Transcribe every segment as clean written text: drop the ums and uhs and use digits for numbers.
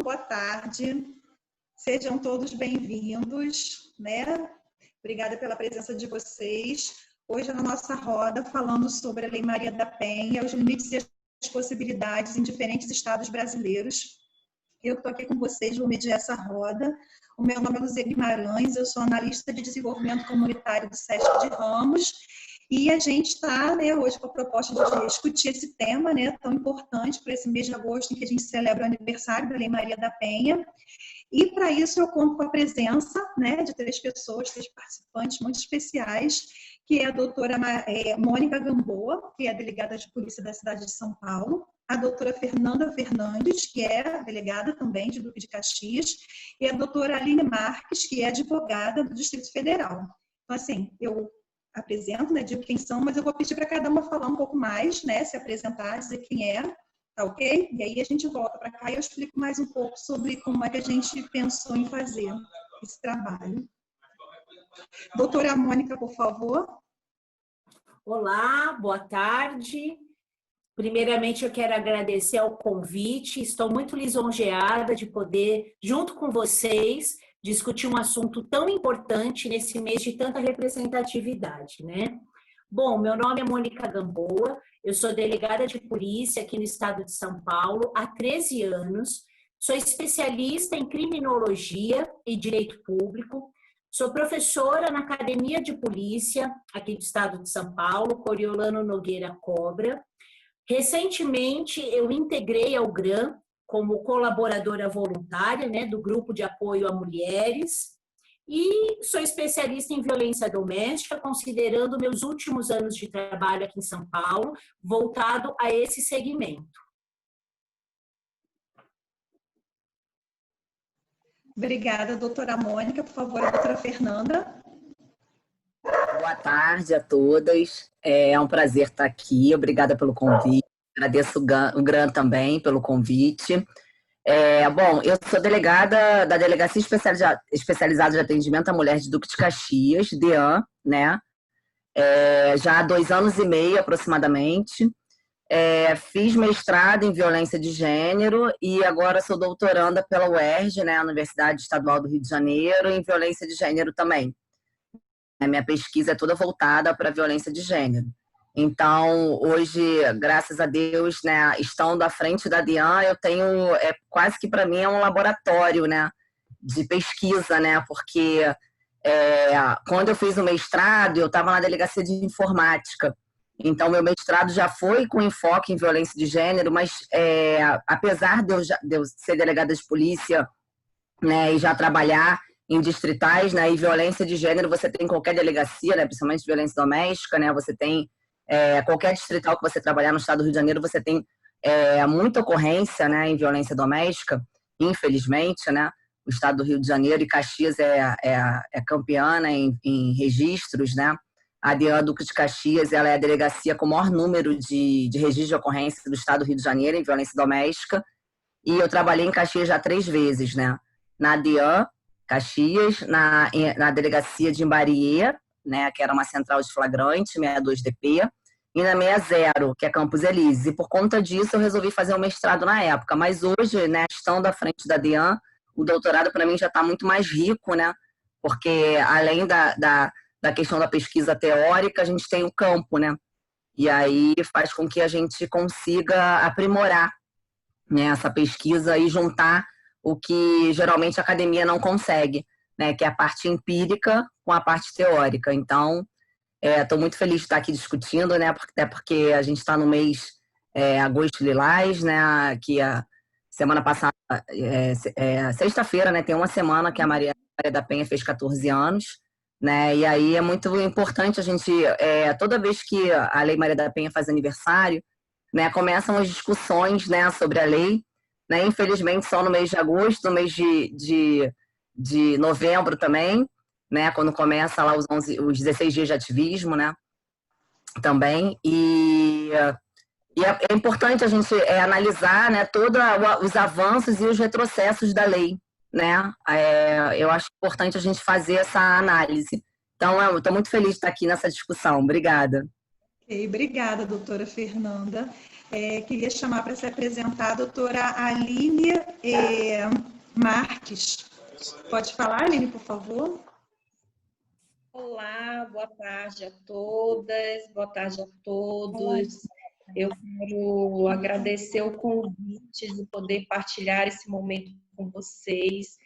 boa tarde. Sejam todos bem-vindos, né? Obrigada pela presença de vocês. Hoje, na nossa roda, falando sobre a Lei Maria da Penha, os limites e as possibilidades em diferentes estados brasileiros. Eu estou aqui com vocês, vou mediar essa roda. O meu nome é Luzia Guimarães, eu sou analista de desenvolvimento comunitário do SESC de Ramos, e a gente está, né, hoje com a proposta de discutir esse tema, né, tão importante para esse mês de agosto, em que a gente celebra o aniversário da Lei Maria da Penha. E para isso eu conto com a presença, né, de três pessoas, três participantes muito especiais, que é a doutora Mônica Gamboa, que é a delegada de polícia da cidade de São Paulo, a doutora Fernanda Fernandes, que é delegada também de Duque de Caxias, e a doutora Aline Marques, que é advogada do Distrito Federal. Então, assim, eu apresento, né, digo quem são, mas eu vou pedir para cada uma falar um pouco mais, né, se apresentar, dizer quem é, tá ok? E aí a gente volta para cá e eu explico mais um pouco sobre como é que a gente pensou em fazer esse trabalho. Doutora Mônica, por favor. Olá, boa tarde. Primeiramente, eu quero agradecer ao convite. Estou muito lisonjeada de poder, junto com vocês, discutir um assunto tão importante nesse mês de tanta representatividade, né? Bom, meu nome é Mônica Gamboa, eu sou delegada de polícia aqui no estado de São Paulo há 13 anos, sou especialista em criminologia e direito público, sou professora na Academia de Polícia aqui do estado de São Paulo, Coriolano Nogueira Cobra. Recentemente, eu integrei ao GRAM como colaboradora voluntária, né, do Grupo de Apoio a Mulheres, e sou especialista em violência doméstica, considerando meus últimos anos de trabalho aqui em São Paulo, voltado a esse segmento. Obrigada, doutora Mônica. Por favor, a doutora Fernanda. Boa tarde a todas. É um prazer estar aqui. Obrigada pelo convite. Agradeço o GRAM também pelo convite. Bom, eu sou delegada da Delegacia Especializada de Atendimento à Mulher de Duque de Caxias, DEAN, né? Já há 2 anos e meio aproximadamente. Fiz mestrado em violência de gênero e agora sou doutoranda pela UERJ, né, Universidade Estadual do Rio de Janeiro, em violência de gênero também. A minha pesquisa é toda voltada para a violência de gênero. Então, hoje, graças a Deus, né, estando à frente da DIAN, eu tenho, quase que para mim é um laboratório, né, de pesquisa, né, porque quando eu fiz o mestrado, eu estava na delegacia de informática. Então, meu mestrado já foi com enfoque em violência de gênero, mas apesar de eu ser delegada de polícia, né, e já trabalhar em distritais, né, e violência de gênero você tem em qualquer delegacia, né, principalmente violência doméstica, né, você tem qualquer distrital que você trabalhar no estado do Rio de Janeiro, você tem muita ocorrência, né, em violência doméstica, infelizmente, né, o estado do Rio de Janeiro e Caxias é campeã, né, em registros, né. A DEAN Duque de Caxias, ela é a delegacia com o maior número de registros de ocorrência do estado do Rio de Janeiro em violência doméstica, e eu trabalhei em Caxias já 3 vezes, né, na DEAN Caxias, na delegacia de Imbarie, né, que era uma central de flagrante, 62DP, e na 60, que é Campos Elíseos. E por conta disso eu resolvi fazer um mestrado na época. Mas hoje, né, estando à frente da DEAN, o doutorado para mim já está muito mais rico, né, porque além da questão da pesquisa teórica, a gente tem o campo, né, e aí faz com que a gente consiga aprimorar, né, essa pesquisa e juntar o que geralmente a academia não consegue, né, que é a parte empírica com a parte teórica. Então, estou muito feliz de estar aqui discutindo, né, até porque a gente está no mês Agosto Lilás, né, que a semana passada, sexta-feira, né, tem uma semana que a Maria da Penha fez 14 anos, né, e aí é muito importante a gente, toda vez que a Lei Maria da Penha faz aniversário, né, começam as discussões, né, sobre a lei, né, infelizmente só no mês de agosto, no mês de novembro também, né, quando começa lá os 16 dias de ativismo, né, também, e é importante a gente analisar, né, todos os avanços e os retrocessos da lei, né, eu acho importante a gente fazer essa análise. Então, eu estou muito feliz de estar aqui nessa discussão. Obrigada. Okay, obrigada, doutora Fernanda. Queria chamar para se apresentar a doutora Aline Marques. Pode falar, Aline, por favor? Olá, boa tarde a todas, boa tarde a todos. Eu quero agradecer o convite de poder partilhar esse momento com vocês.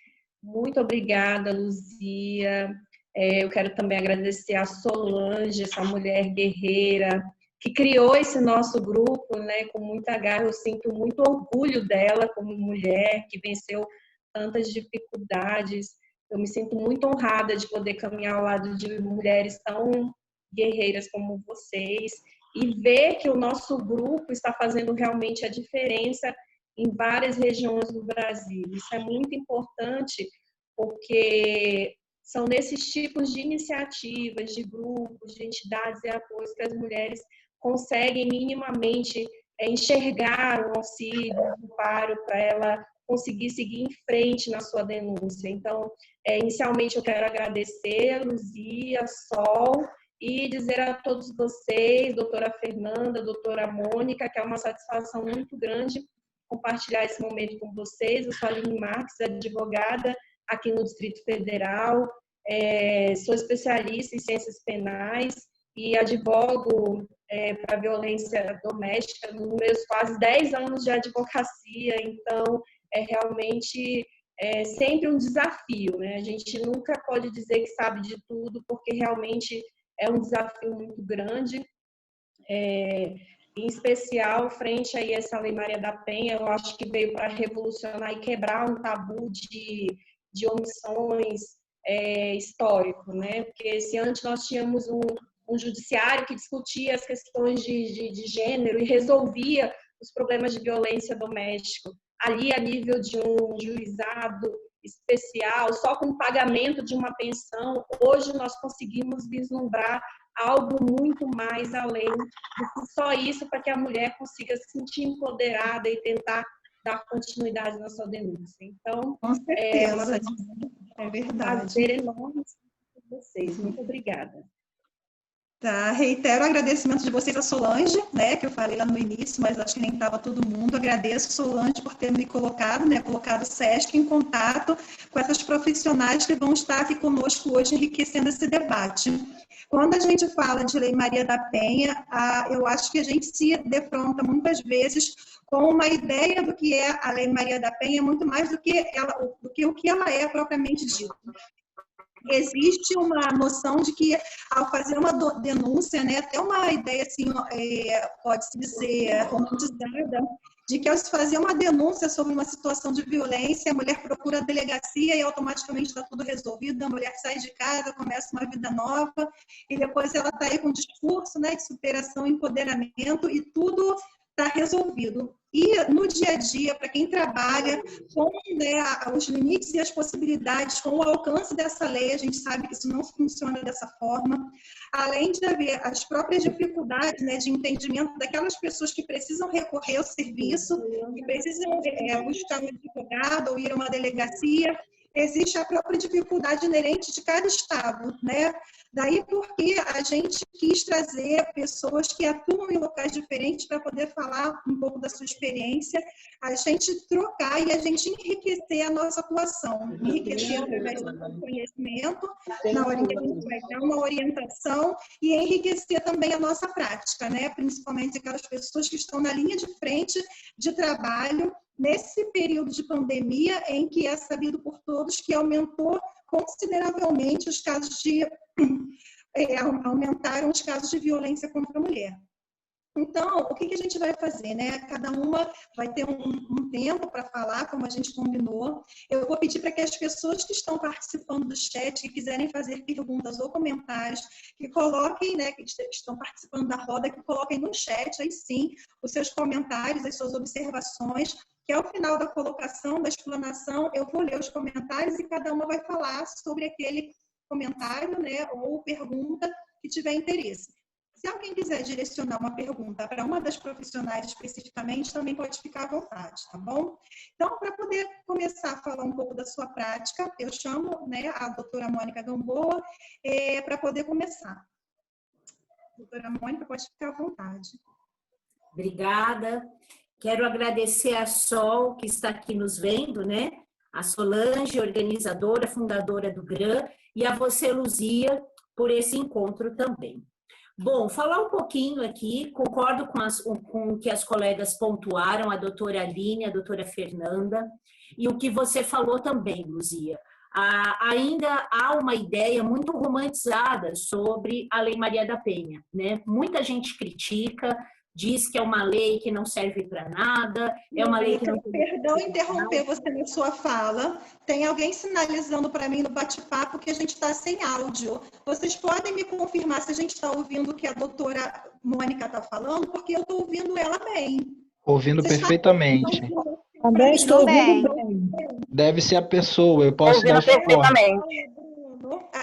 Muito obrigada, Luzia. Eu quero também agradecer a Solange, essa mulher guerreira, que criou esse nosso grupo, né, com muita garra. Eu sinto muito orgulho dela como mulher, que venceu tantas dificuldades. Eu me sinto muito honrada de poder caminhar ao lado de mulheres tão guerreiras como vocês e ver que o nosso grupo está fazendo realmente a diferença em várias regiões do Brasil. Isso é muito importante porque são nesses tipos de iniciativas, de grupos, de entidades e apoios que as mulheres conseguem minimamente enxergar um auxílio, um amparo para ela conseguir seguir em frente na sua denúncia. Então, inicialmente eu quero agradecer a Luzia, a Sol, e dizer a todos vocês, doutora Fernanda, doutora Mônica, que é uma satisfação muito grande compartilhar esse momento com vocês. Eu sou a Aline Marques, advogada aqui no Distrito Federal, sou especialista em ciências penais e advogo para violência doméstica nos meus quase 10 anos de advocacia. Então, é realmente sempre um desafio, né? A gente nunca pode dizer que sabe de tudo, porque realmente é um desafio muito grande, em especial frente a essa Lei Maria da Penha. Eu acho que veio para revolucionar e quebrar um tabu de omissões histórico, né? Porque se antes nós tínhamos um judiciário que discutia as questões de gênero e resolvia os problemas de violência doméstica, ali a nível de um juizado especial, só com o pagamento de uma pensão, hoje nós conseguimos vislumbrar algo muito mais além do que só isso, para que a mulher consiga se sentir empoderada e tentar dar continuidade na sua denúncia. Então, com certeza, é verdade. Prazer enorme com vocês. Muito obrigada. Tá, reitero o agradecimento de vocês a Solange, né, que eu falei lá no início, mas acho que nem estava todo mundo. Agradeço, Solange, por ter me colocado, né, colocado o SESC em contato com essas profissionais que vão estar aqui conosco hoje, enriquecendo esse debate. Quando a gente fala de Lei Maria da Penha, eu acho que a gente se defronta muitas vezes com uma ideia do que é a Lei Maria da Penha, muito mais do que o que ela é propriamente dito. Existe uma noção de que, ao fazer uma denúncia, né, até uma ideia assim, pode-se dizer romantizada, de que ao se fazer uma denúncia sobre uma situação de violência, a mulher procura a delegacia e automaticamente está tudo resolvido, a mulher sai de casa, começa uma vida nova, e depois ela está aí com um discurso, né, de superação, empoderamento, e tudo está resolvido. E no dia a dia, para quem trabalha com, né, os limites e as possibilidades, com o alcance dessa lei, a gente sabe que isso não funciona dessa forma. Além de haver as próprias dificuldades, né, de entendimento daquelas pessoas que precisam recorrer ao serviço, que precisam buscar um advogado ou ir a uma delegacia, existe a própria dificuldade inerente de cada estado, né? Daí porque a gente quis trazer pessoas que atuam em locais diferentes para poder falar um pouco da sua experiência, a gente trocar e a gente enriquecer a nossa atuação, enriquecer através do conhecimento, na hora em que a gente vai dar uma orientação, e enriquecer também a nossa prática, né? Principalmente aquelas pessoas que estão na linha de frente de trabalho nesse período de pandemia, em que é sabido por todos que aumentou consideravelmente os casos aumentaram os casos de violência contra a mulher. Então, o que a gente vai fazer, né? Cada uma vai ter um tempo para falar, como a gente combinou. Eu vou pedir para que as pessoas que estão participando do chat, que quiserem fazer perguntas ou comentários, que coloquem, né, que estão participando da roda, que coloquem no chat, aí sim, os seus comentários, as suas observações, que ao final da colocação, da explanação, eu vou ler os comentários e cada uma vai falar sobre aquele comentário, né, ou pergunta que tiver interesse. Se alguém quiser direcionar uma pergunta para uma das profissionais especificamente, também pode ficar à vontade, tá bom? Então, para poder começar a falar um pouco da sua prática, eu chamo, né, a doutora Mônica Gamboa para poder começar. Doutora Mônica, pode ficar à vontade. Obrigada. Quero agradecer a Sol, que está aqui nos vendo, né? A Solange, organizadora, fundadora do GRAM, e a você, Luzia, por esse encontro também. Bom, falar um pouquinho aqui, concordo com o que as colegas pontuaram, a doutora Aline, a doutora Fernanda, e o que você falou também, Luzia. Ainda há uma ideia muito romantizada sobre a Lei Maria da Penha, né? Muita gente critica, diz que é uma lei que não serve para nada, é uma lei que não... Perdão interromper você na sua fala. Tem alguém sinalizando para mim no bate-papo que a gente está sem áudio. Vocês podem me confirmar se a gente está ouvindo o que a doutora Mônica está falando? Porque eu estou ouvindo ela bem. Ouvindo perfeitamente. Também estou ouvindo bem. Deve ser a pessoa, eu posso dar o suporte.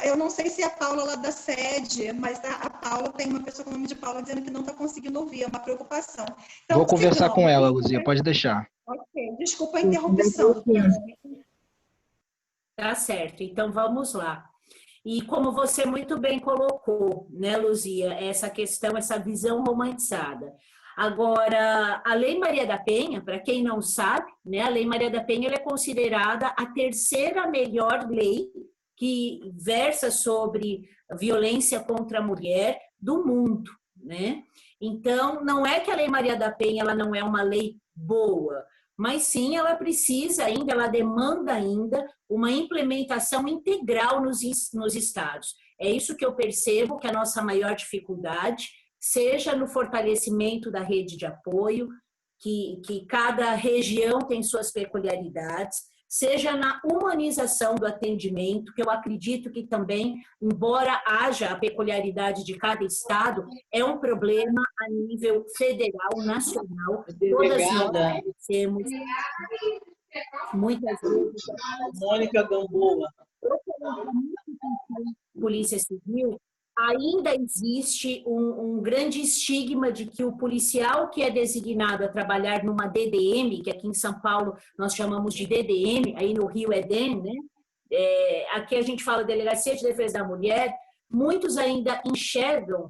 Eu não sei se é a Paula lá da sede, mas a Paula tem uma pessoa com o nome de Paula dizendo que não está conseguindo ouvir, é uma preocupação. Então, vou conversar com ela, Luzia, pode deixar. Ok, desculpa a interrupção. Tá certo, então vamos lá. E como você muito bem colocou, né, Luzia, essa questão, essa visão romantizada. Agora, a Lei Maria da Penha, para quem não sabe, né, a Lei Maria da Penha ela é considerada a terceira melhor lei que versa sobre violência contra a mulher do mundo, né? Então, não é que a Lei Maria da Penha ela não é uma lei boa, mas sim ela precisa ainda, ela demanda ainda uma implementação integral nos estados. É isso que eu percebo que a nossa maior dificuldade, seja no fortalecimento da rede de apoio, que cada região tem suas peculiaridades, seja na humanização do atendimento, que eu acredito que também, embora haja a peculiaridade de cada estado, é um problema a nível federal, nacional. Todas nós conhecemos muitas vezes. Mônica Gamboa. Polícia Civil, ainda existe um grande estigma de que o policial que é designado a trabalhar numa DDM, que aqui em São Paulo nós chamamos de DDM, aí no Rio é DEM, né? Aqui a gente fala Delegacia de Defesa da Mulher, muitos ainda enxergam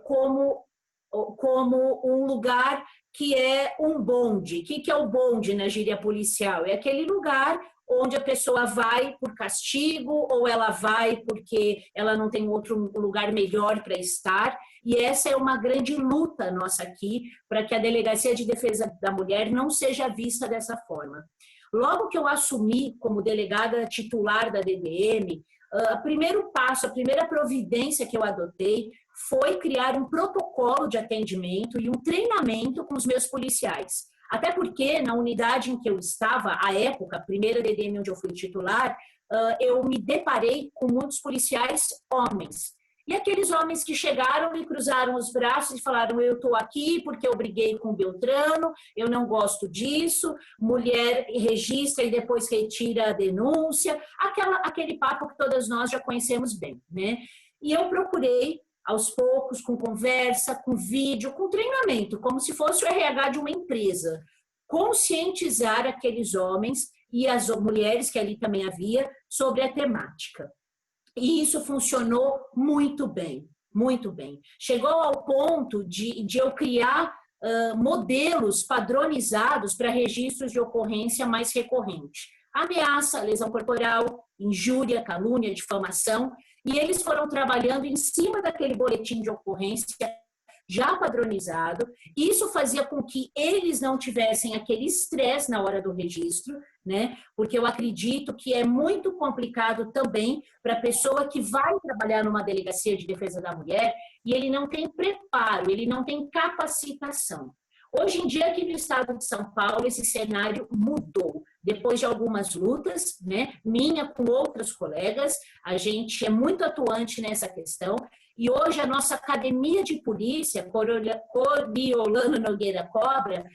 como um lugar que é um bonde. O que é o bonde na gíria policial? É aquele lugar onde a pessoa vai por castigo ou ela vai porque ela não tem outro lugar melhor para estar. E essa é uma grande luta nossa aqui para que a Delegacia de Defesa da Mulher não seja vista dessa forma. Logo que eu assumi como delegada titular da DDM, o primeiro passo, a primeira providência que eu adotei foi criar um protocolo de atendimento e um treinamento com os meus policiais. Até porque, na unidade em que eu estava, à época, a primeira DDM onde eu fui titular, eu me deparei com muitos policiais homens. E aqueles homens que chegaram e cruzaram os braços e falaram: eu estou aqui porque eu briguei com o Beltrano, eu não gosto disso, mulher registra e depois retira a denúncia, aquele papo que todas nós já conhecemos bem, né? E eu procurei, aos poucos, com conversa, com vídeo, com treinamento, como se fosse o RH de uma empresa, conscientizar aqueles homens e as mulheres que ali também havia sobre a temática. E isso funcionou muito bem, muito bem. Chegou ao ponto de eu criar modelos padronizados para registros de ocorrência mais recorrente. Ameaça, lesão corporal, injúria, calúnia, difamação. E eles foram trabalhando em cima daquele boletim de ocorrência já padronizado. Isso fazia com que eles não tivessem aquele estresse na hora do registro, né? Porque eu acredito que é muito complicado também para a pessoa que vai trabalhar numa delegacia de defesa da mulher e ele não tem preparo, ele não tem capacitação. Hoje em dia, aqui no estado de São Paulo, esse cenário mudou. Depois de algumas lutas, né, minha com outros colegas, a gente é muito atuante nessa questão. E hoje a nossa academia de polícia, Coriolano Nogueira Cobra,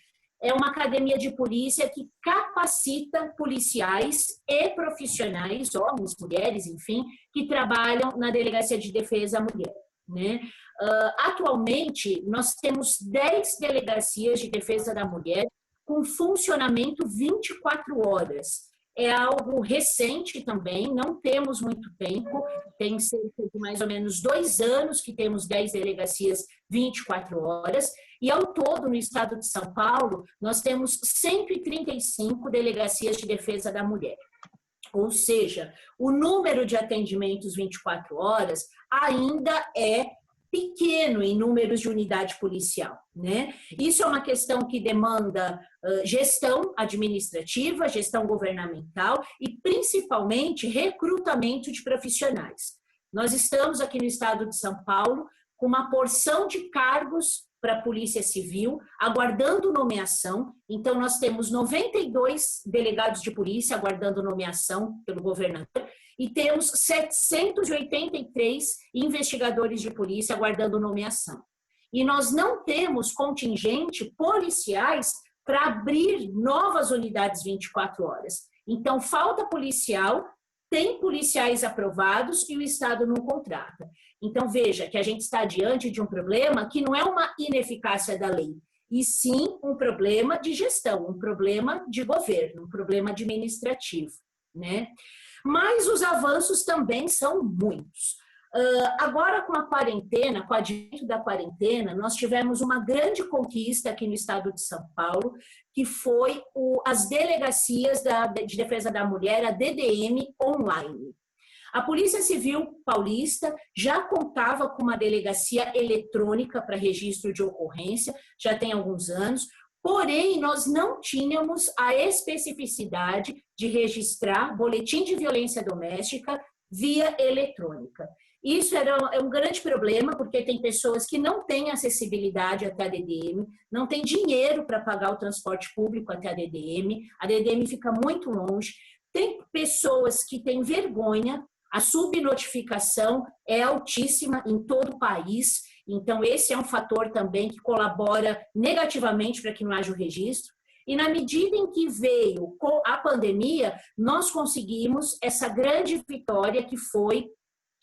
é uma academia de polícia que capacita policiais e profissionais, homens, mulheres, enfim, que trabalham na Delegacia de Defesa à Mulher, né? Atualmente, nós temos 10 delegacias de defesa da mulher com funcionamento 24 horas. é algo recente também, não temos muito tempo, tem cerca de mais ou menos 2 anos que temos 10 delegacias 24 horas, e ao todo, no estado de São Paulo, nós temos 135 delegacias de defesa da mulher. Ou seja, o número de atendimentos 24 horas ainda é pequeno em números de unidade policial, né? Isso é uma questão que demanda gestão administrativa, gestão governamental e, principalmente, recrutamento de profissionais. Nós estamos aqui no estado de São Paulo com uma porção de cargos para a Polícia Civil, aguardando nomeação. Então, nós temos 92 delegados de polícia aguardando nomeação pelo governador e temos 783 investigadores de polícia aguardando nomeação. E nós não temos contingente policiais para abrir novas unidades 24 horas. Então, falta policial, tem policiais aprovados e o Estado não contrata. Então, veja que a gente está diante de um problema que não é uma ineficácia da lei, e sim um problema de gestão, um problema de governo, um problema administrativo, né? Mas os avanços também são muitos. Agora, com a quarentena, com o advento da quarentena, nós tivemos uma grande conquista aqui no estado de São Paulo, que foi as delegacias de defesa da mulher, a DDM online. A Polícia Civil Paulista já contava com uma delegacia eletrônica para registro de ocorrência, já tem alguns anos, porém nós não tínhamos a especificidade de registrar boletim de violência doméstica via eletrônica. Isso é um grande problema, porque tem pessoas que não têm acessibilidade até a DDM, não têm dinheiro para pagar o transporte público até a DDM fica muito longe, tem pessoas que têm vergonha, a subnotificação é altíssima em todo o país, então esse é um fator também que colabora negativamente para que não haja o registro. E na medida em que veio a pandemia, nós conseguimos essa grande vitória que foi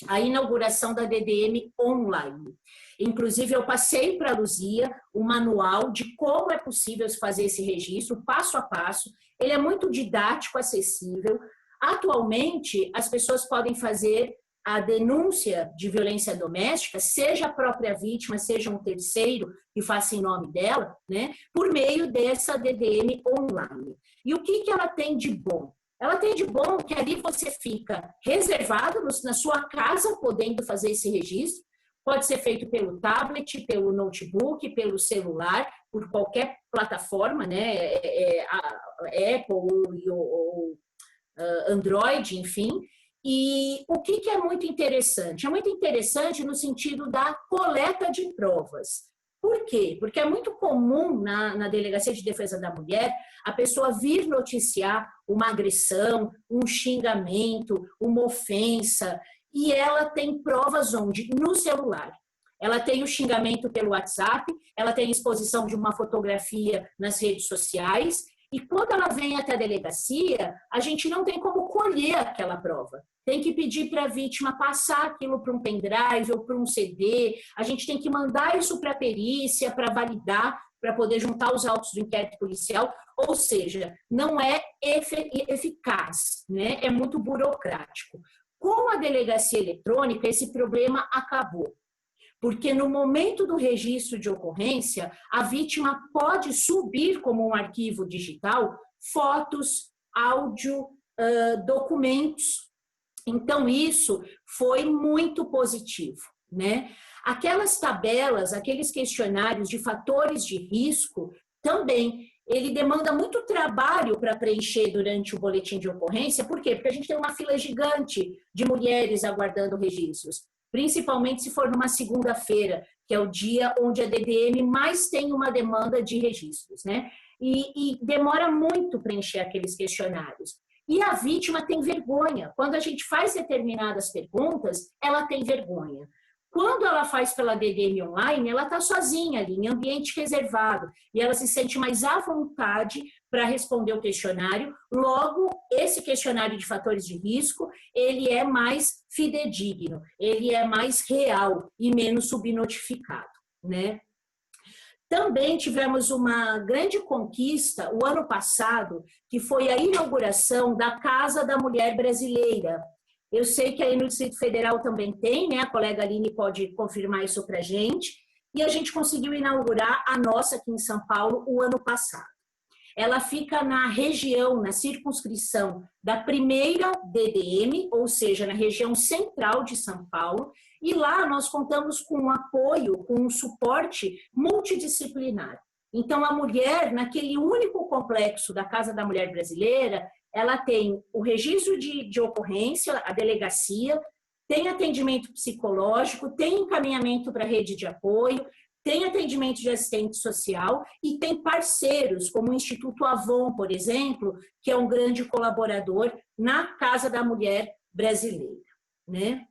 a inauguração da DDM online. Inclusive, eu passei para a Luzia o manual de como é possível fazer esse registro, passo a passo. Ele é muito didático, acessível. Atualmente, as pessoas podem fazer a denúncia de violência doméstica, seja a própria vítima, seja um terceiro que faça em nome dela, né, por meio dessa DDM online. E o que ela tem de bom? Ela tem de bom que ali você fica reservado na sua casa, podendo fazer esse registro. Pode ser feito pelo tablet, pelo notebook, pelo celular, por qualquer plataforma, né, Apple ou Android, enfim. E o que é muito interessante? É muito interessante no sentido da coleta de provas. Por quê? Porque é muito comum na Delegacia de Defesa da Mulher a pessoa vir noticiar uma agressão, um xingamento, uma ofensa, e ela tem provas onde? No celular. Ela tem o xingamento pelo WhatsApp, ela tem a exposição de uma fotografia nas redes sociais, e quando ela vem até a delegacia, a gente não tem como colher aquela prova. Tem que pedir para a vítima passar aquilo para um pendrive ou para um CD, a gente tem que mandar isso para a perícia, para validar, para poder juntar os autos do inquérito policial, ou seja, não é eficaz, né? É muito burocrático. Com a delegacia eletrônica, esse problema acabou. Porque no momento do registro de ocorrência, a vítima pode subir como um arquivo digital fotos, áudio, documentos. Então, isso foi muito positivo, né? Aquelas tabelas, aqueles questionários de fatores de risco, também, ele demanda muito trabalho para preencher durante o boletim de ocorrência. Por quê? Porque a gente tem uma fila gigante de mulheres aguardando registros, principalmente se for numa segunda-feira, que é o dia onde a DDM mais tem uma demanda de registros, né? E demora muito preencher aqueles questionários. E a vítima tem vergonha. Quando a gente faz determinadas perguntas, ela tem vergonha. Quando ela faz pela DDM online, ela está sozinha ali, em ambiente reservado, e ela se sente mais à vontade para responder o questionário. Logo, esse questionário de fatores de risco, ele é mais fidedigno, ele é mais real e menos subnotificado, né? Também tivemos uma grande conquista o ano passado, que foi a inauguração da Casa da Mulher Brasileira. Eu sei que aí no Distrito Federal também tem, né? A colega Aline pode confirmar isso para a gente. E a gente conseguiu inaugurar a nossa aqui em São Paulo o ano passado. Ela fica na região, na circunscrição da primeira DDM, ou seja, na região central de São Paulo, e lá nós contamos com um apoio, com um suporte multidisciplinar. Então, a mulher, naquele único complexo da Casa da Mulher Brasileira, ela tem o registro de ocorrência, a delegacia, tem atendimento psicológico, tem encaminhamento para a rede de apoio, tem atendimento de assistente social e tem parceiros, como o Instituto Avon, por exemplo, que é um grande colaborador na Casa da Mulher Brasileira, né?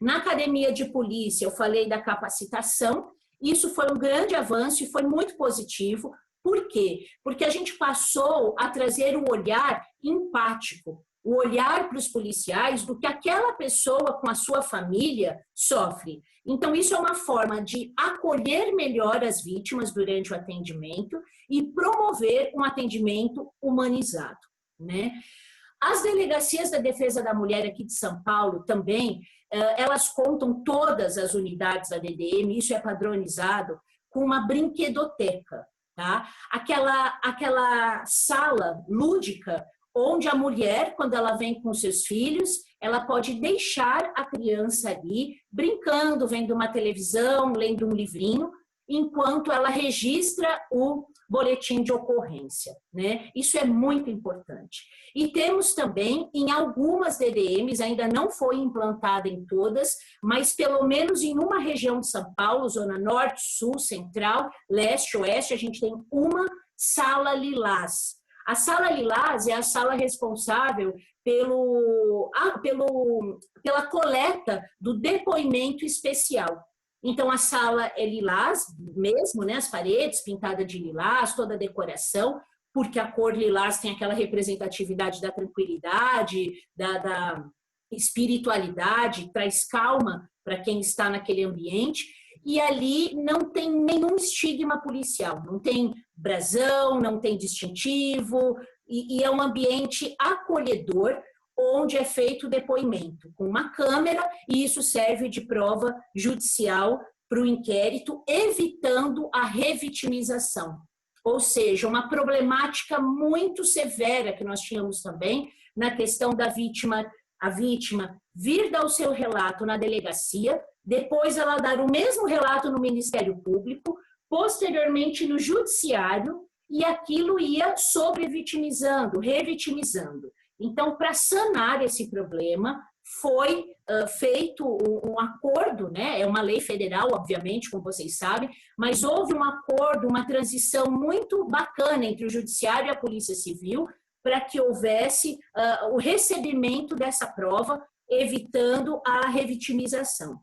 Na academia de polícia, eu falei da capacitação, isso foi um grande avanço e foi muito positivo. Por quê? Porque a gente passou a trazer um olhar empático, o olhar para os policiais do que aquela pessoa com a sua família sofre. Então, isso é uma forma de acolher melhor as vítimas durante o atendimento e promover um atendimento humanizado, né? As delegacias da Defesa da Mulher aqui de São Paulo também, elas contam todas as unidades da DDM, isso é padronizado, com uma brinquedoteca, tá? Aquela sala lúdica onde a mulher, quando ela vem com seus filhos, ela pode deixar a criança ali, brincando, vendo uma televisão, lendo um livrinho, enquanto ela registra o boletim de ocorrência, né? Isso é muito importante. E temos também, em algumas DDMs, ainda não foi implantada em todas, mas pelo menos em uma região de São Paulo, zona norte, sul, central, leste, oeste, a gente tem uma sala lilás. A sala lilás é a sala responsável pela coleta do depoimento especial. Então, a sala é lilás mesmo, né? As paredes pintadas de lilás, toda a decoração, porque a cor lilás tem aquela representatividade da tranquilidade, da espiritualidade, traz calma para quem está naquele ambiente. E ali não tem nenhum estigma policial, não tem brasão, não tem distintivo, e é um ambiente acolhedor, onde é feito o depoimento com uma câmera, e isso serve de prova judicial para o inquérito, evitando a revitimização. Ou seja, uma problemática muito severa que nós tínhamos também na questão da vítima, a vítima vir dar o seu relato na delegacia, depois ela dar o mesmo relato no Ministério Público, posteriormente no Judiciário, e aquilo ia sobrevitimizando, revitimizando. Então, para sanar esse problema, foi feito um acordo, né? É uma lei federal, obviamente, como vocês sabem, mas houve um acordo, uma transição muito bacana entre o Judiciário e a Polícia Civil para que houvesse o recebimento dessa prova, evitando a revitimização.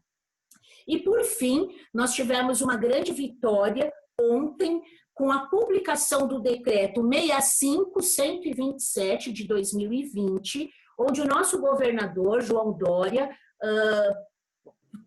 E, por fim, nós tivemos uma grande vitória ontem com a publicação do decreto 65.127 de 2020, onde o nosso governador, João Dória,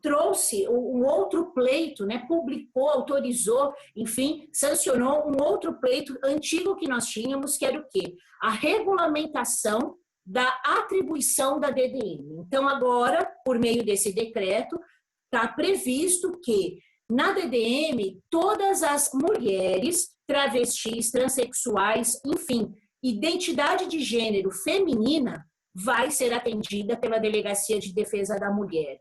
trouxe um outro pleito, né, publicou, autorizou, enfim, sancionou um outro pleito antigo que nós tínhamos, que era o quê? A regulamentação da atribuição da DDM. Então, agora, por meio desse decreto, está previsto que na DDM, todas as mulheres, travestis, transexuais, enfim, identidade de gênero feminina vai ser atendida pela Delegacia de Defesa da Mulher.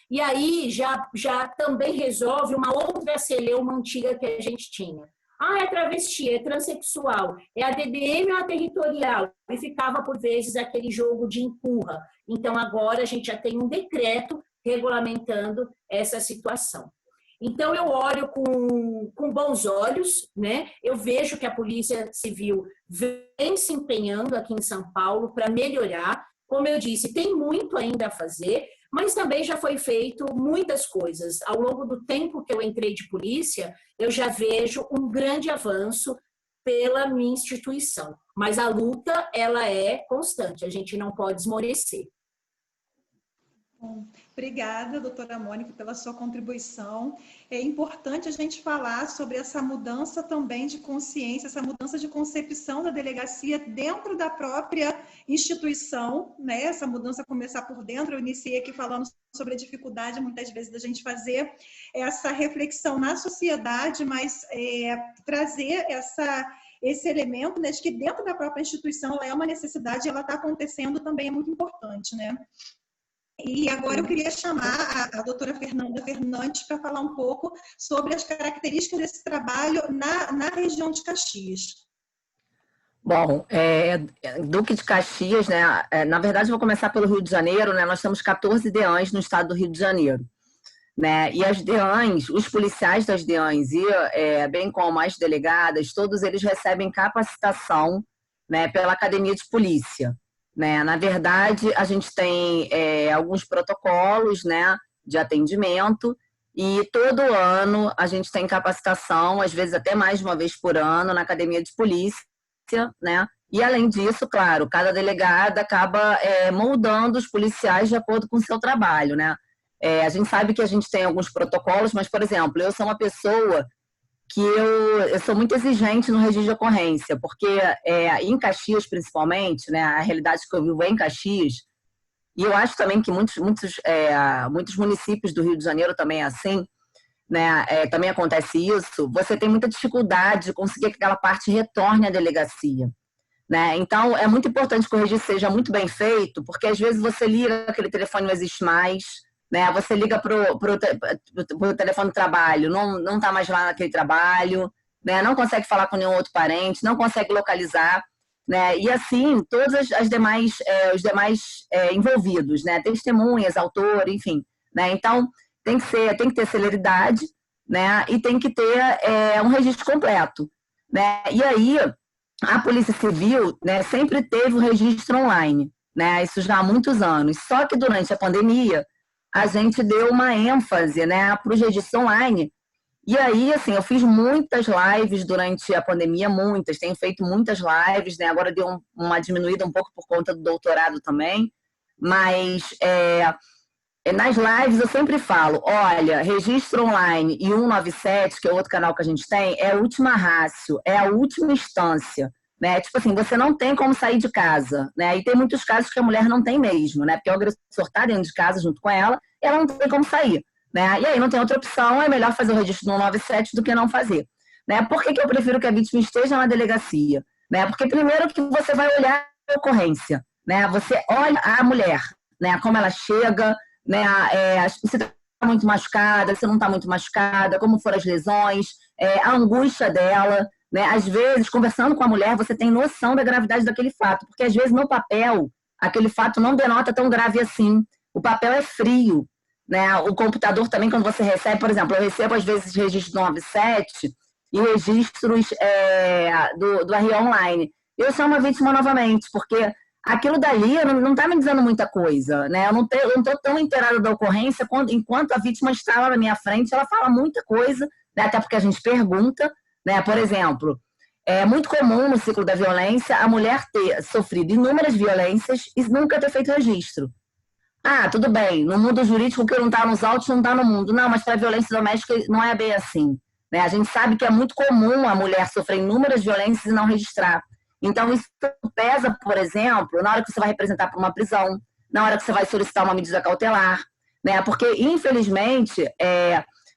E aí já também resolve uma outra celeuma antiga que a gente tinha. Ah, é travesti, é transexual, é a DDM ou a territorial? E ficava, por vezes, aquele jogo de empurra. Então, agora a gente já tem um decreto regulamentando essa situação. Então, eu olho com bons olhos, né? Eu vejo que a Polícia Civil vem se empenhando aqui em São Paulo para melhorar. Como eu disse, tem muito ainda a fazer, mas também já foi feito muitas coisas. Ao longo do tempo que eu entrei de polícia, eu já vejo um grande avanço pela minha instituição. Mas a luta, ela é constante, a gente não pode esmorecer. Bom, obrigada, doutora Mônica, pela sua contribuição. É importante a gente falar sobre essa mudança também de consciência, essa mudança de concepção da delegacia dentro da própria instituição, né? Essa mudança começar por dentro. Eu iniciei aqui falando sobre a dificuldade, muitas vezes, da gente fazer essa reflexão na sociedade, mas trazer esse elemento, né, de que dentro da própria instituição ela é uma necessidade, ela está acontecendo também é muito importante, né? E agora eu queria chamar a doutora Fernanda Fernandes para falar um pouco sobre as características desse trabalho na região de Caxias. Bom, Duque de Caxias, né? Na verdade, vou começar pelo Rio de Janeiro, né? Nós temos 14 DEANs no estado do Rio de Janeiro, né? E as DEANs, os policiais das DEANs e bem como as delegadas, todos eles recebem capacitação, né, pela Academia de Polícia. Né? Na verdade, a gente tem alguns protocolos, né, de atendimento e todo ano a gente tem capacitação, às vezes até mais de uma vez por ano, na Academia de Polícia, né? E além disso, claro, cada delegada acaba moldando os policiais de acordo com o seu trabalho, né? A gente sabe que a gente tem alguns protocolos, mas, por exemplo, eu sou uma pessoa que eu sou muito exigente no registro de ocorrência, porque em Caxias, principalmente, né, a realidade que eu vivo é em Caxias, e eu acho também que muitos municípios do Rio de Janeiro também é assim, né, também acontece isso, você tem muita dificuldade de conseguir que aquela parte retorne à delegacia. Né? Então, é muito importante que o registro seja muito bem feito, porque às vezes você liga, aquele telefone não existe mais, né? Você liga pro telefone do trabalho, não está mais lá naquele trabalho, né? Não consegue falar com nenhum outro parente, não consegue localizar, né? E assim, todos os demais envolvidos, né? Testemunhas, autor, enfim, né? Então, tem que ter celeridade, né? E tem que ter um registro completo, né? E aí, a Polícia Civil, né, sempre teve o registro online, né? Isso já há muitos anos. Só que durante a pandemia, a gente deu uma ênfase, né, para os registros online. E aí, assim, eu fiz muitas lives durante a pandemia, tenho feito muitas lives, né? Agora deu uma diminuída um pouco por conta do doutorado também, mas nas lives eu sempre falo, olha, registro online e 197, que é outro canal que a gente tem, é a última rácio, é a última instância, né? Tipo assim, você não tem como sair de casa, né? E tem muitos casos que a mulher não tem mesmo, né? Porque o agressor está dentro de casa junto com ela, e ela não tem como sair, né? E aí não tem outra opção, é melhor fazer o registro no 197 do que não fazer, né? Por que eu prefiro que a vítima esteja na delegacia, né? Porque primeiro que você vai olhar a ocorrência, né? Você olha a mulher, né? Como ela chega, né? Se está muito machucada, se não está muito machucada, como foram as lesões, a angústia dela, né? Às vezes, conversando com a mulher, você tem noção da gravidade daquele fato, porque às vezes no papel, aquele fato não denota tão grave assim. O papel é frio, né? O computador também, quando você recebe, por exemplo, eu recebo às vezes registros do 97 e registros do RE Online. Eu sou uma vítima novamente, porque aquilo dali não está me dizendo muita coisa, né? Eu não estou tão inteirada da ocorrência enquanto a vítima está lá na minha frente, ela fala muita coisa, né? Até porque a gente pergunta, né? Por exemplo, é muito comum no ciclo da violência a mulher ter sofrido inúmeras violências e nunca ter feito registro. Ah, tudo bem, no mundo jurídico que não está nos autos não está no mundo. Não, mas para a violência doméstica não é bem assim, né? A gente sabe que é muito comum a mulher sofrer inúmeras violências e não registrar. Então, isso pesa, por exemplo, na hora que você vai representar para uma prisão, na hora que você vai solicitar uma medida cautelar, né? Porque, infelizmente,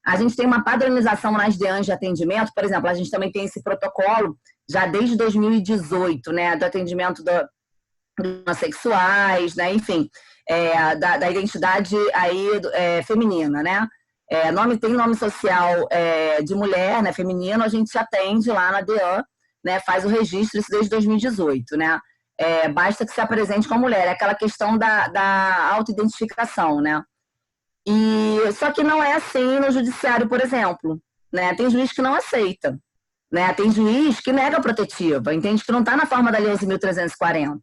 a gente tem uma padronização nas DEANs de atendimento, por exemplo, a gente também tem esse protocolo já desde 2018, né? Do atendimento dos sexuais, né? Enfim, da identidade aí, feminina, né? Tem nome social de mulher, né? Feminino, a gente atende lá na DEAN, né, faz o registro, isso desde 2018, né? Basta que se apresente com a mulher, é aquela questão da autoidentificação, né? Só que não é assim no judiciário, por exemplo, né? Tem juiz que não aceita, né? Tem juiz que nega a protetiva, entende que não está na forma da Lei 11.340,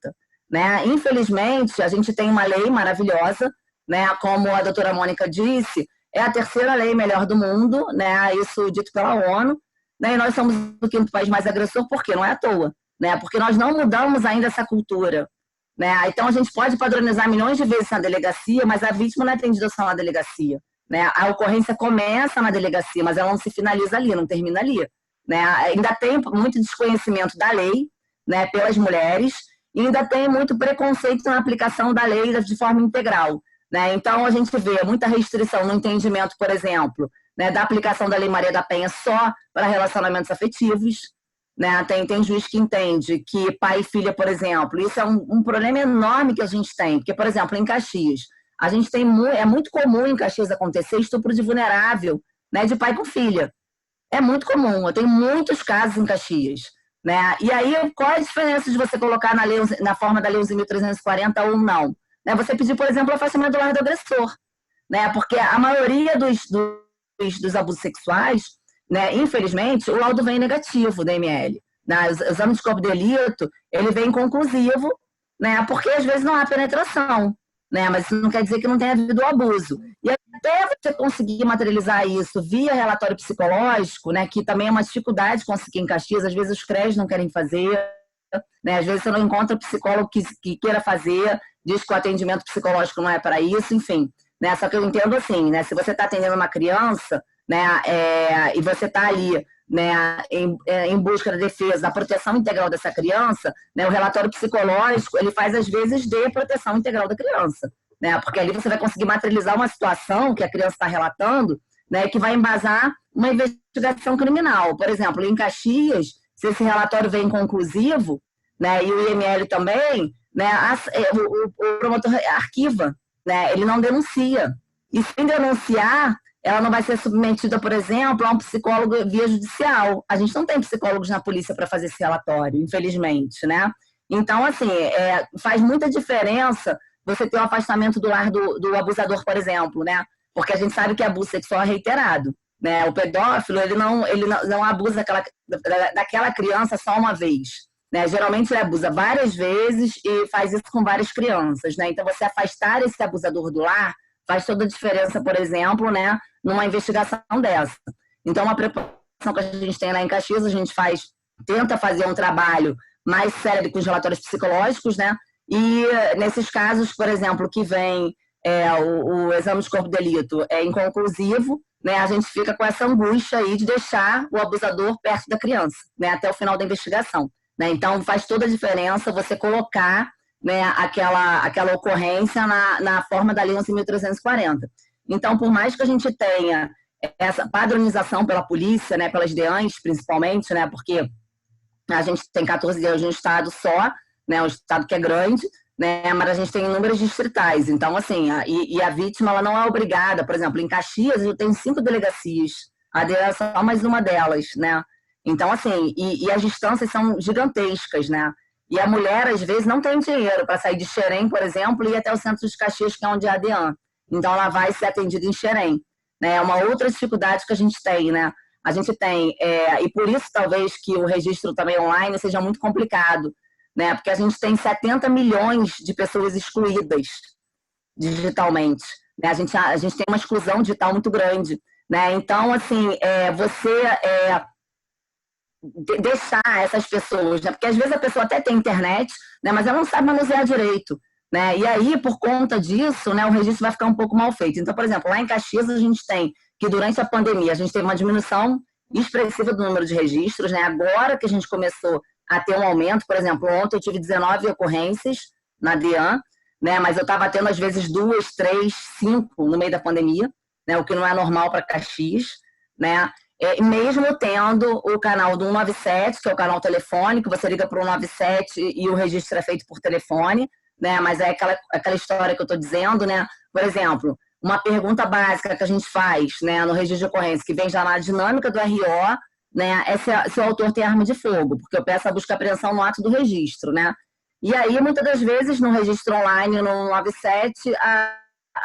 né? Infelizmente, a gente tem uma lei maravilhosa, né? Como a doutora Mônica disse, é a terceira lei melhor do mundo, né? Isso dito pela ONU, né? E nós somos o quinto país mais agressor, por quê? Não é à toa, né? Porque nós não mudamos ainda essa cultura, né? Então, a gente pode padronizar milhões de vezes na delegacia, mas a vítima não é atendida só na delegacia, né? A ocorrência começa na delegacia, mas ela não se finaliza ali, não termina ali, né? Ainda tem muito desconhecimento da lei, né, pelas mulheres, e ainda tem muito preconceito na aplicação da lei de forma integral, né? Então, a gente vê muita restrição no entendimento, por exemplo, né, da aplicação da Lei Maria da Penha só para relacionamentos afetivos, né? Tem juiz que entende que pai e filha, por exemplo, isso é um problema enorme que a gente tem, porque, por exemplo, em Caxias, a gente tem é muito comum em Caxias acontecer estupro de vulnerável, né, de pai com filha. É muito comum, eu tenho muitos casos em Caxias, né? E aí, qual é a diferença de você colocar na forma da Lei 11.340 ou não? Né? Você pedir, por exemplo, o afastamento do lar do agressor, né? Porque a maioria dos abusos sexuais, né, infelizmente, o laudo vem negativo da ML. Né? O exame de corpo de delito, ele vem conclusivo, né? Porque às vezes não há penetração, né? Mas isso não quer dizer que não tenha havido abuso. E até você conseguir materializar isso via relatório psicológico, né, que também é uma dificuldade conseguir em Caxias, às vezes os CREs não querem fazer, né? Às vezes você não encontra psicólogo que queira fazer, diz que o atendimento psicológico não é para isso, enfim. Né? Só que eu entendo assim, né? Se você está atendendo uma criança, né, e você está ali, né, em busca da defesa, da proteção integral dessa criança, né, o relatório psicológico, ele faz às vezes de proteção integral da criança, né, porque ali você vai conseguir materializar uma situação que a criança está relatando, né, que vai embasar uma investigação criminal. Por exemplo, em Caxias, se esse relatório vem conclusivo, né, e o IML também, né, o promotor arquiva, né, ele não denuncia. E sem denunciar, ela não vai ser submetida, por exemplo, a um psicólogo via judicial. A gente não tem psicólogos na polícia para fazer esse relatório, infelizmente, né? Então, assim, faz muita diferença você ter o afastamento do lar do abusador, por exemplo, né? Porque a gente sabe que abuso sexual é reiterado, né? O pedófilo, ele não abusa daquela criança só uma vez, né? Geralmente ele abusa várias vezes e faz isso com várias crianças, né? Então, você afastar esse abusador do lar faz toda a diferença, por exemplo, né, numa investigação dessa. Então, uma preparação que a gente tem lá em Caxias, a gente tenta fazer um trabalho mais sério com os relatórios psicológicos, né? E nesses casos, por exemplo, que vem o exame de corpo de delito inconclusivo, né, a gente fica com essa angústia aí de deixar o abusador perto da criança, né, até o final da investigação. Né? Então, faz toda a diferença você colocar, né, aquela ocorrência na forma da Lei 11.340. Então, por mais que a gente tenha essa padronização pela polícia, né, pelas DEANs principalmente, né, porque a gente tem 14 DEANs no estado só, né, um estado que é grande, né, mas a gente tem inúmeras distritais. Então, assim, a vítima ela não é obrigada, por exemplo, em Caxias eu tenho 5 delegacias, a DEAN é só mais uma delas, né. Então, assim, e as distâncias são gigantescas, né. E a mulher, às vezes, não tem dinheiro para sair de Xerém, por exemplo, e ir até o centro de Caxias, que é onde é a DEAN. Então, ela vai ser atendida em Xerém. Né? É uma outra dificuldade que a gente tem, né? A gente tem, e por isso, talvez, que o registro também online seja muito complicado, né? Porque a gente tem 70 milhões de pessoas excluídas digitalmente. Né? A gente tem uma exclusão digital muito grande. Né? Então, assim, você... deixar essas pessoas, né? Porque às vezes a pessoa até tem internet, né? Mas ela não sabe manusear direito, né? E aí, por conta disso, né, o registro vai ficar um pouco mal feito. Então, por exemplo, lá em Caxias a gente tem que durante a pandemia a gente teve uma diminuição expressiva do número de registros, né? Agora que a gente começou a ter um aumento, por exemplo, ontem eu tive 19 ocorrências na DEAN, né? Mas eu estava tendo às vezes 2, 3, 5 no meio da pandemia, né? O que não é normal para Caxias, né? Mesmo tendo o canal do 197, que é o canal telefônico, você liga para o 197 e o registro é feito por telefone, né? Mas é aquela história que eu estou dizendo, né? Por exemplo, uma pergunta básica que a gente faz, né, no registro de ocorrência, que vem já na dinâmica do RO, né, é se o autor tem arma de fogo, porque eu peço a busca e apreensão no ato do registro, né? E aí, muitas das vezes, no registro online, no 197,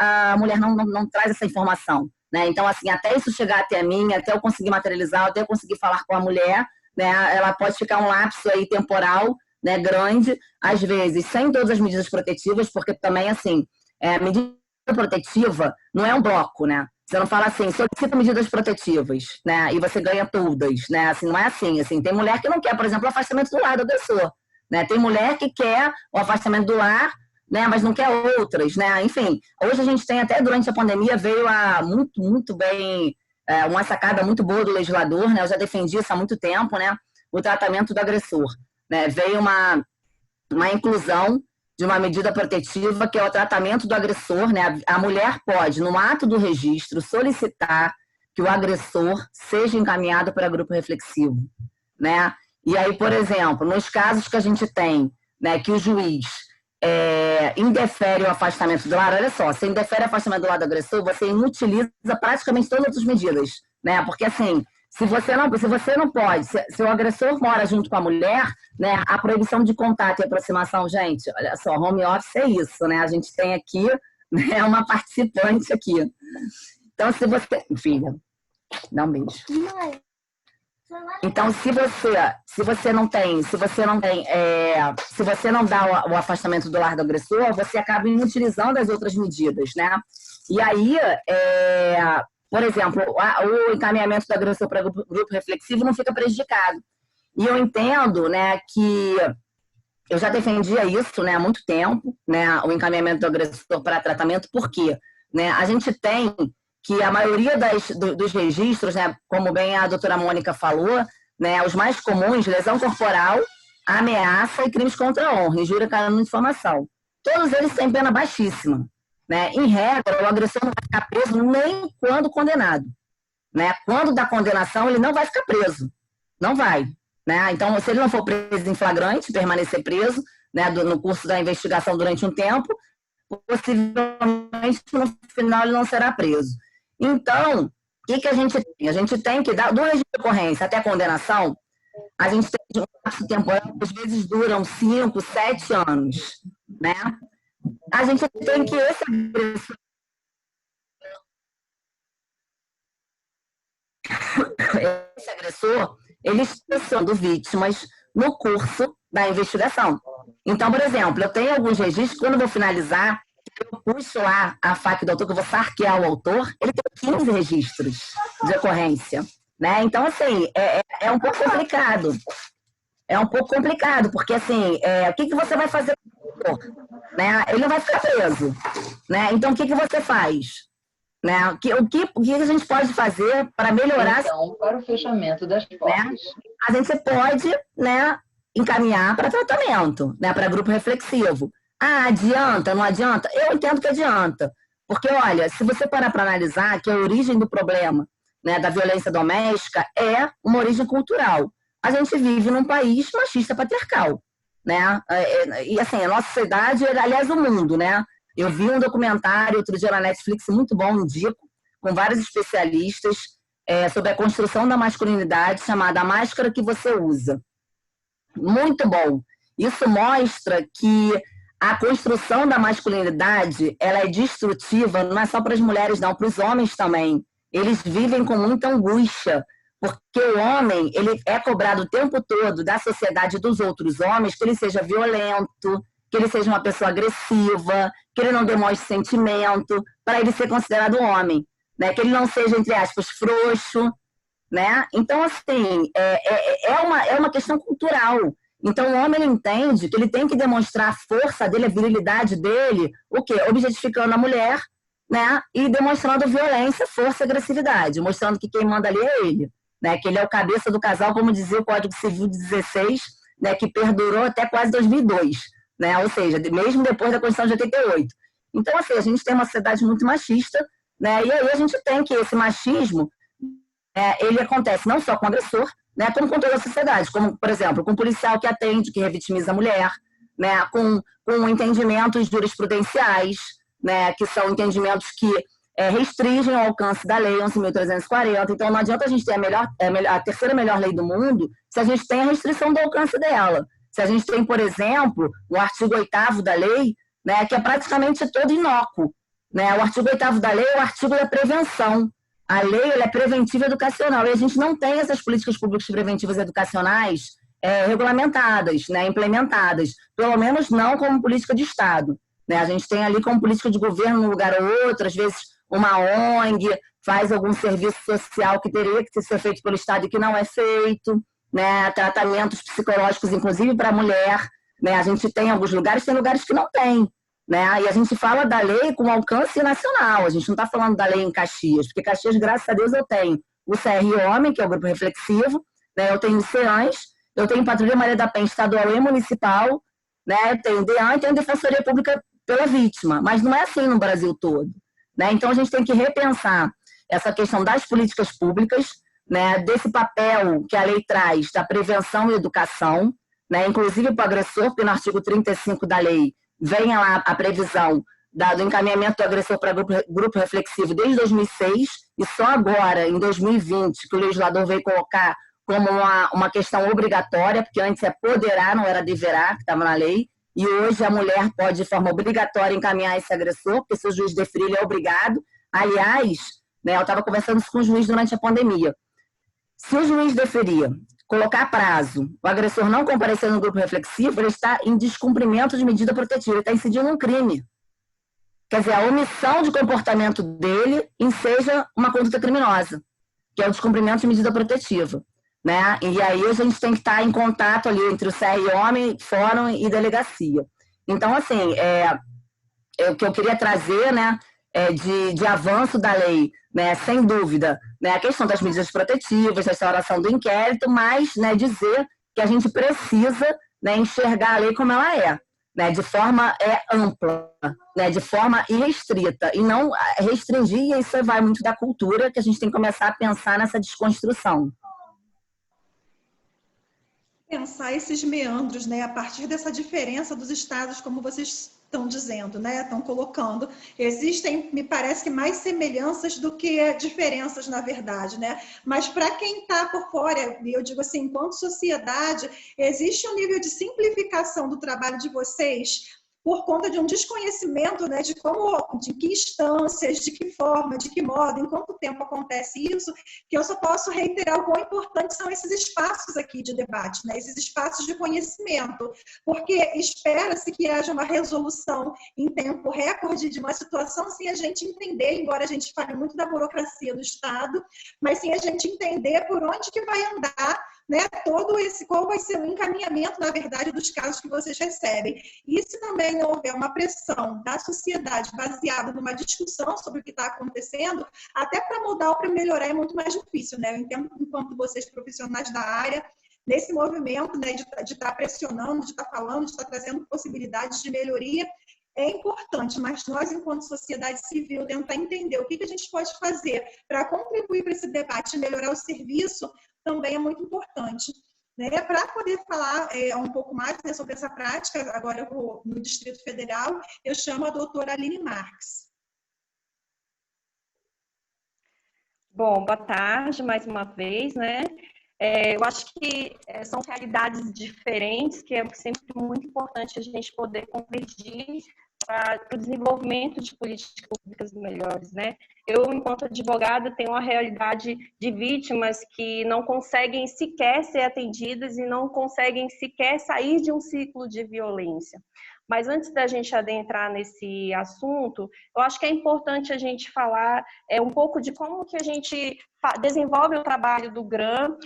a mulher não traz essa informação. Né? Então, assim, até isso chegar até mim, até eu conseguir materializar, até eu conseguir falar com a mulher, né, ela pode ficar um lapso aí temporal, né, grande, às vezes, sem todas as medidas protetivas, porque também, assim, a medida protetiva não é um bloco, né? Você não fala assim, solicita medidas protetivas, né, e você ganha todas, né? Assim, não é assim, tem mulher que não quer, por exemplo, o afastamento do lar do agressor, né? Tem mulher que quer o afastamento do lar, né, mas não quer outras, né? Enfim, hoje a gente tem até durante a pandemia veio muito bem uma sacada muito boa do legislador, né? Eu já defendi isso há muito tempo, né? O tratamento do agressor, né? Veio uma inclusão de uma medida protetiva que é o tratamento do agressor, né? A mulher pode, no ato do registro, solicitar que o agressor seja encaminhado para grupo reflexivo, né? E aí, por exemplo, nos casos que a gente tem, né, que o juiz indefere o afastamento do lar, olha só, se indefere o afastamento do lar do agressor, você inutiliza praticamente todas as medidas, né? Porque assim, se você não pode, se o agressor mora junto com a mulher, né, a proibição de contato e aproximação, gente, olha só, home office é isso, né? A gente tem aqui, né, uma participante aqui. Então, se você... Filha, dá um beijo. Então, se você não dá o afastamento do lar do agressor, você acaba inutilizando as outras medidas, né? E aí, por exemplo, o encaminhamento do agressor para grupo reflexivo não fica prejudicado. E eu entendo, né, que eu já defendia isso, né, há muito tempo, né, o encaminhamento do agressor para tratamento, por quê? Né, a gente tem que a maioria dos registros, né, como bem a doutora Mônica falou, né, os mais comuns, lesão corporal, ameaça e crimes contra a honra, injúria, calúnia e difamação. Todos eles têm pena baixíssima. Né? Em regra, o agressor não vai ficar preso nem quando condenado. Né? Quando da condenação, ele não vai ficar preso. Não vai. Né? Então, se ele não for preso em flagrante, permanecer preso, né, no curso da investigação durante um tempo, possivelmente no final ele não será preso. Então, o que a gente tem? A gente tem que dar, do regime de ocorrência até a condenação, a gente tem um lapso temporal que às vezes duram 5, 7 anos. Né? A gente tem que esse agressor, ele está sendo vítimas no curso da investigação. Então, por exemplo, eu tenho alguns registros, quando eu vou finalizar, eu puxo lá a faca do autor, que eu vou sarquear o autor, ele tem 15 registros de ocorrência. Né? Então, assim, é um pouco complicado. É um pouco complicado, porque, assim, o que você vai fazer com o autor? Né? Ele não vai ficar preso. Né? Então, o que você faz? Né? O que a gente pode fazer para melhorar... Então, para o fechamento das portas. Né? A gente pode, né, encaminhar para tratamento, né, para grupo reflexivo. Ah, adianta, não adianta? Eu entendo que adianta. Porque, olha, se você parar para analisar que a origem do problema, né, da violência doméstica é uma origem cultural. A gente vive num país machista patriarcal. Né? E assim, a nossa sociedade, aliás, o mundo, né? Eu vi um documentário outro dia na Netflix muito bom, indico, com vários especialistas, sobre a construção da masculinidade, chamada A Máscara que Você Usa. Muito bom. Isso mostra que a construção da masculinidade, ela é destrutiva, não é só para as mulheres, não, para os homens também. Eles vivem com muita angústia, porque o homem, ele é cobrado o tempo todo da sociedade dos outros homens que ele seja violento, que ele seja uma pessoa agressiva, que ele não demonstre sentimento, para ele ser considerado homem, né? Que ele não seja, entre aspas, frouxo, né? Então, assim, é uma questão cultural. Então, o homem, ele entende que ele tem que demonstrar a força dele, a virilidade dele, o quê? Objetificando a mulher, né? E demonstrando violência, força e agressividade, mostrando que quem manda ali é ele, né? Que ele é o cabeça do casal, como dizia o Código Civil de 16, né? Que perdurou até quase 2002, né? Ou seja, mesmo depois da Constituição de 88. Então, assim, a gente tem uma sociedade muito machista, né? E aí a gente tem que esse machismo, ele acontece não só com o agressor, né? Como com toda a sociedade, como, por exemplo, com o policial que atende, que revitimiza a mulher, né? Com entendimentos jurisprudenciais, né? Que são entendimentos que restringem o alcance da lei 11.340. Então, não adianta a gente ter a terceira melhor lei do mundo se a gente tem a restrição do alcance dela. Se a gente tem, por exemplo, o artigo 8º da lei, né, que é praticamente todo inócuo. Né? O artigo 8º da lei é o artigo da prevenção. A lei ela é preventiva educacional e a gente não tem essas políticas públicas preventivas educacionais regulamentadas, né, implementadas, pelo menos não como política de Estado. Né? A gente tem ali como política de governo num lugar ou outro, às vezes uma ONG faz algum serviço social que teria que ser feito pelo Estado e que não é feito, né? Tratamentos psicológicos, inclusive para a mulher, né? A gente tem alguns lugares, tem lugares que não tem, né? E a gente fala da lei com alcance nacional, a gente não está falando da lei em Caxias, porque Caxias, graças a Deus, eu tenho o CR Homem, que é o grupo reflexivo, né? Eu tenho o CEANS, eu tenho Patrulha Maria da Penha estadual e municipal, né? Eu tenho o DEAN e tenho Defensoria Pública pela Vítima, mas não é assim no Brasil todo, né? Então a gente tem que repensar essa questão das políticas públicas, né? Desse papel que a lei traz da prevenção e educação, né? Inclusive para o agressor, porque no artigo 35 da lei vem lá a previsão do encaminhamento do agressor para grupo reflexivo desde 2006, e só agora, em 2020, que o legislador veio colocar como uma questão obrigatória, porque antes é poderá, não era deverá, que estava na lei, e hoje a mulher pode, de forma obrigatória, encaminhar esse agressor, porque se o juiz deferir, ele é obrigado. Aliás, né, eu estava conversando isso com o juiz durante a pandemia. Se o juiz deferir, colocar prazo, o agressor não comparecer no grupo reflexivo, ele está em descumprimento de medida protetiva, ele está incidindo um crime. Quer dizer, a omissão de comportamento dele enseja uma conduta criminosa, que é o descumprimento de medida protetiva, né? E aí a gente tem que estar em contato ali entre o CR Homem, Fórum e Delegacia. Então, assim, o que eu queria trazer, né, de avanço da lei, né, sem dúvida, né, a questão das medidas protetivas, da instauração do inquérito, mas, né, dizer que a gente precisa, né, enxergar a lei como ela é, né, de forma ampla, né, de forma irrestrita, e não restringir, e isso vai muito da cultura, que a gente tem que começar a pensar nessa desconstrução. Pensar esses meandros, né, a partir dessa diferença dos estados, como vocês estão dizendo, né, estão colocando. Existem, me parece que mais semelhanças do que diferenças, na verdade, né? Mas para quem está por fora, eu digo assim, enquanto sociedade, existe um nível de simplificação do trabalho de vocês por conta de um desconhecimento, né, de que instâncias, de que forma, de que modo, em quanto tempo acontece isso, que eu só posso reiterar o quão importantes são esses espaços aqui de debate, né, esses espaços de conhecimento, porque espera-se que haja uma resolução em tempo recorde de uma situação sem a gente entender, embora a gente fale muito da burocracia do Estado, mas sem a gente entender por onde que vai andar, né, qual vai ser o encaminhamento, na verdade, dos casos que vocês recebem. E se também não houver uma pressão da sociedade baseada numa discussão sobre o que está acontecendo, até para mudar ou para melhorar é muito mais difícil, né? Eu entendo que enquanto vocês profissionais da área, nesse movimento, né, de estar pressionando, de estar falando, de estar trazendo possibilidades de melhoria, é importante, mas nós, enquanto sociedade civil, tentar entender o que a gente pode fazer para contribuir para esse debate e melhorar o serviço, também é muito importante. Né? Para poder falar um pouco mais, né, sobre essa prática, agora eu vou no Distrito Federal, eu chamo a doutora Aline Marques. Bom, boa tarde mais uma vez, né? Eu acho que são realidades diferentes, que é sempre muito importante a gente poder convergir para o desenvolvimento de políticas públicas melhores, né? Eu, enquanto advogada, tenho uma realidade de vítimas que não conseguem sequer ser atendidas e não conseguem sequer sair de um ciclo de violência. Mas antes da gente adentrar nesse assunto, eu acho que é importante a gente falar um pouco de como que a gente desenvolve o trabalho do GRAM.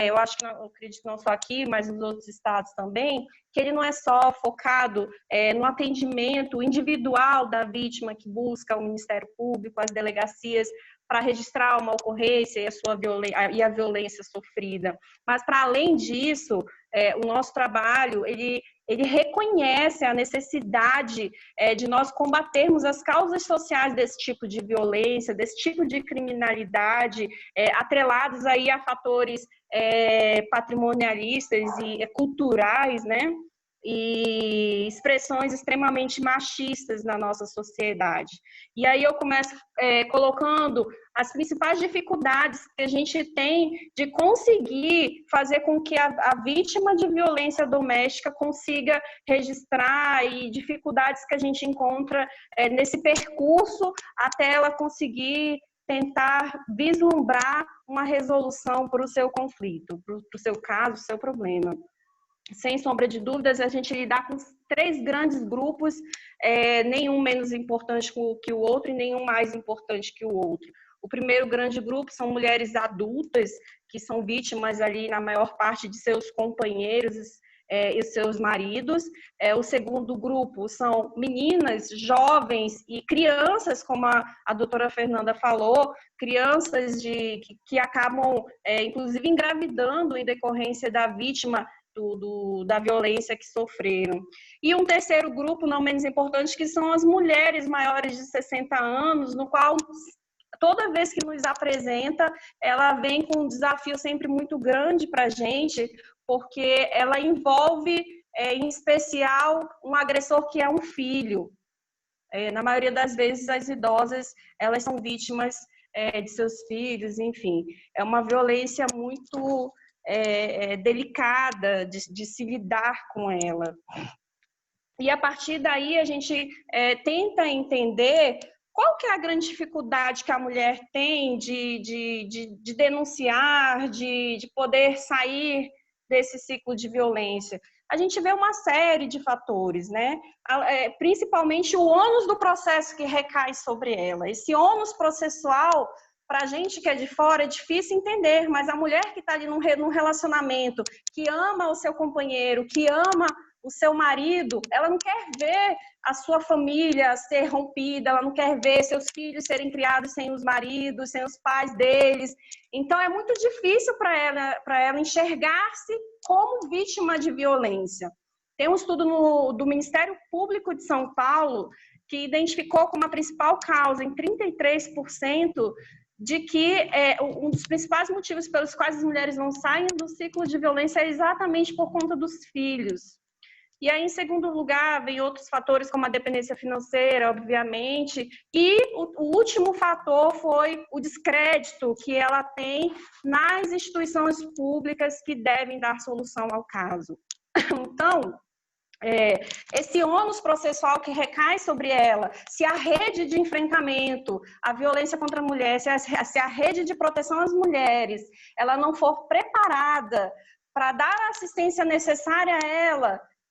Eu acho que, eu acredito que não só aqui, mas nos outros estados também, que ele não é só focado no atendimento individual da vítima que busca o Ministério Público, as delegacias, para registrar uma ocorrência e a violência sofrida. Mas, para além disso, o nosso trabalho, ele reconhece a necessidade de nós combatermos as causas sociais desse tipo de violência, desse tipo de criminalidade, atrelados aí a fatores patrimonialistas e culturais, né? E expressões extremamente machistas na nossa sociedade. E aí eu começo colocando as principais dificuldades que a gente tem de conseguir fazer com que a vítima de violência doméstica consiga registrar, e dificuldades que a gente encontra nesse percurso até ela conseguir tentar vislumbrar uma resolução para o seu conflito, para o seu caso, o seu problema. Sem sombra de dúvidas, a gente lidar com 3 grandes grupos, nenhum menos importante que o outro e nenhum mais importante que o outro. O primeiro grande grupo são mulheres adultas, que são vítimas ali na maior parte de seus companheiros e seus maridos. O segundo grupo são meninas, jovens e crianças, como a doutora Fernanda falou, crianças que acabam, inclusive, engravidando em decorrência da vítima da violência que sofreram. E um terceiro grupo, não menos importante, que são as mulheres maiores de 60 anos, no qual, toda vez que nos apresenta, ela vem com um desafio sempre muito grande para a gente, porque ela envolve, em especial, um agressor que é um filho. Na maioria das vezes, as idosas, elas são vítimas de seus filhos, enfim. É uma violência muito delicada de se lidar com ela. E a partir daí a gente tenta entender qual que é a grande dificuldade que a mulher tem de denunciar, de poder sair desse ciclo de violência. A gente vê uma série de fatores, né? Principalmente o ônus do processo que recai sobre ela. Esse ônus processual, para a gente que é de fora, é difícil entender, mas a mulher que está ali num relacionamento, que ama o seu companheiro, que ama o seu marido, ela não quer ver a sua família ser rompida, ela não quer ver seus filhos serem criados sem os maridos, sem os pais deles. Então, é muito difícil para ela enxergar-se como vítima de violência. Tem um estudo do Ministério Público de São Paulo que identificou como a principal causa, em 33%, de que um dos principais motivos pelos quais as mulheres não saem do ciclo de violência é exatamente por conta dos filhos. E aí, em segundo lugar, vem outros fatores, como a dependência financeira, obviamente, e o último fator foi o descrédito que ela tem nas instituições públicas que devem dar solução ao caso. Então, esse ônus processual que recai sobre ela, se a rede de enfrentamento à violência contra a mulher, se a rede de proteção às mulheres, ela não for preparada para dar a assistência necessária a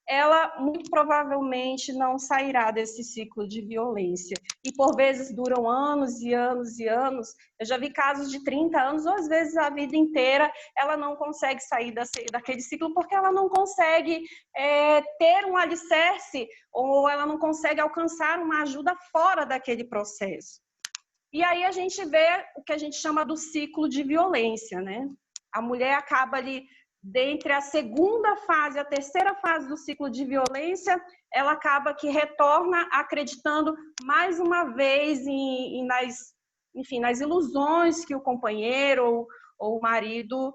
ela muito provavelmente não sairá desse ciclo de violência. E por vezes duram anos e anos e anos. Eu já vi casos de 30 anos, ou às vezes a vida inteira, ela não consegue sair daquele ciclo porque ela não consegue ter um alicerce, ou ela não consegue alcançar uma ajuda fora daquele processo. E aí a gente vê o que a gente chama do ciclo de violência, né? A mulher acaba ali, dentre a segunda fase e a terceira fase do ciclo de violência, ela acaba que retorna acreditando mais uma vez nas ilusões que o companheiro ou o marido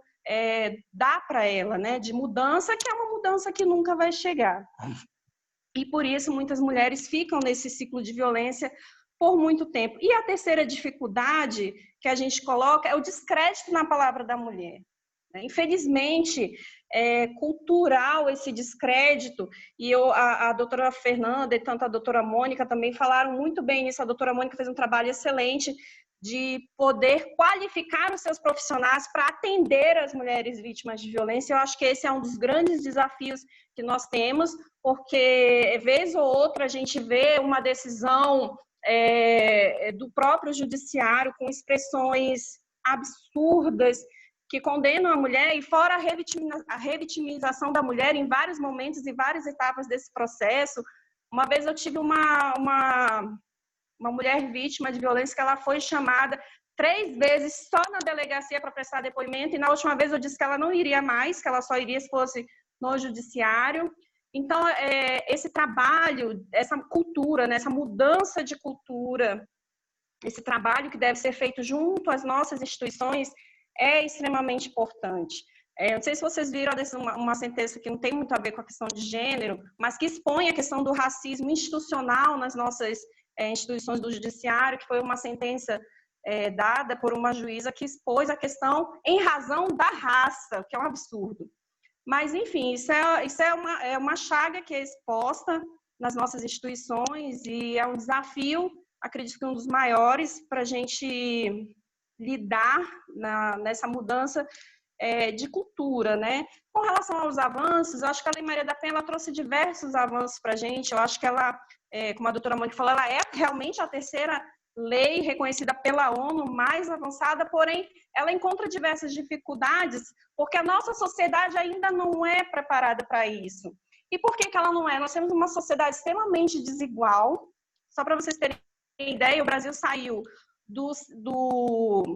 dá para ela, né? De mudança, que é uma mudança que nunca vai chegar. E por isso muitas mulheres ficam nesse ciclo de violência por muito tempo. E a terceira dificuldade que a gente coloca é o descrédito na palavra da mulher. Infelizmente, é cultural esse descrédito, e a doutora Fernanda e tanto a doutora Mônica também falaram muito bem nisso. A doutora Mônica fez um trabalho excelente de poder qualificar os seus profissionais para atender as mulheres vítimas de violência. Eu acho que esse é um dos grandes desafios que nós temos, porque vez ou outra a gente vê uma decisão do próprio judiciário com expressões absurdas que condenam a mulher, e fora a revitimização da mulher em vários momentos e várias etapas desse processo. Uma vez eu tive uma mulher vítima de violência que ela foi chamada 3 vezes só na delegacia para prestar depoimento, e na última vez eu disse que ela não iria mais, que ela só iria se fosse no judiciário. Então, esse trabalho, essa cultura, né, essa mudança de cultura, esse trabalho que deve ser feito junto às nossas instituições, é extremamente importante. Não sei se vocês viram uma sentença que não tem muito a ver com a questão de gênero, mas que expõe a questão do racismo institucional nas nossas instituições do judiciário, que foi uma sentença dada por uma juíza que expôs a questão em razão da raça, que é um absurdo. Mas, enfim, isso é uma chaga que é exposta nas nossas instituições, e é um desafio, acredito que um dos maiores, para a gente lidar nessa mudança de cultura, né? Com relação aos avanços, eu acho que a Lei Maria da Penha ela trouxe diversos avanços para a gente. Eu acho que ela, como a doutora Mônica falou, ela é realmente a terceira lei reconhecida pela ONU, mais avançada, porém, ela encontra diversas dificuldades, porque a nossa sociedade ainda não é preparada para isso. E por que ela não é? Nós temos uma sociedade extremamente desigual. Só para vocês terem ideia, o Brasil saiu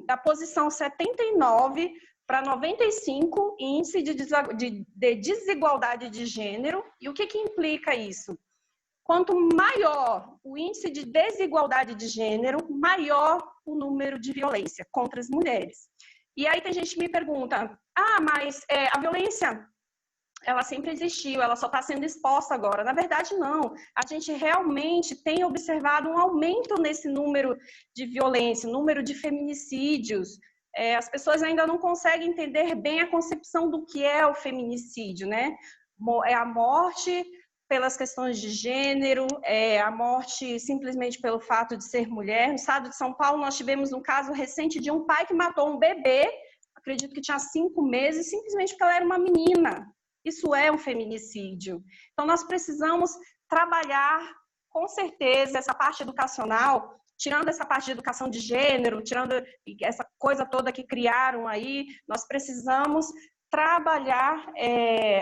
da posição 79 para 95 índice de desigualdade de gênero. E o que implica isso? Quanto maior o índice de desigualdade de gênero, maior o número de violência contra as mulheres. E aí tem gente que me pergunta, mas a violência, ela sempre existiu, ela só está sendo exposta agora. Na verdade, não. A gente realmente tem observado um aumento nesse número de violência, número de feminicídios. As pessoas ainda não conseguem entender bem a concepção do que é o feminicídio, né? É a morte pelas questões de gênero, a morte simplesmente pelo fato de ser mulher. No estado de São Paulo, nós tivemos um caso recente de um pai que matou um bebê, acredito que tinha 5 meses, simplesmente porque ela era uma menina. Isso é um feminicídio. Então, nós precisamos trabalhar, com certeza, essa parte educacional, tirando essa parte de educação de gênero, tirando essa coisa toda que criaram aí, nós precisamos trabalhar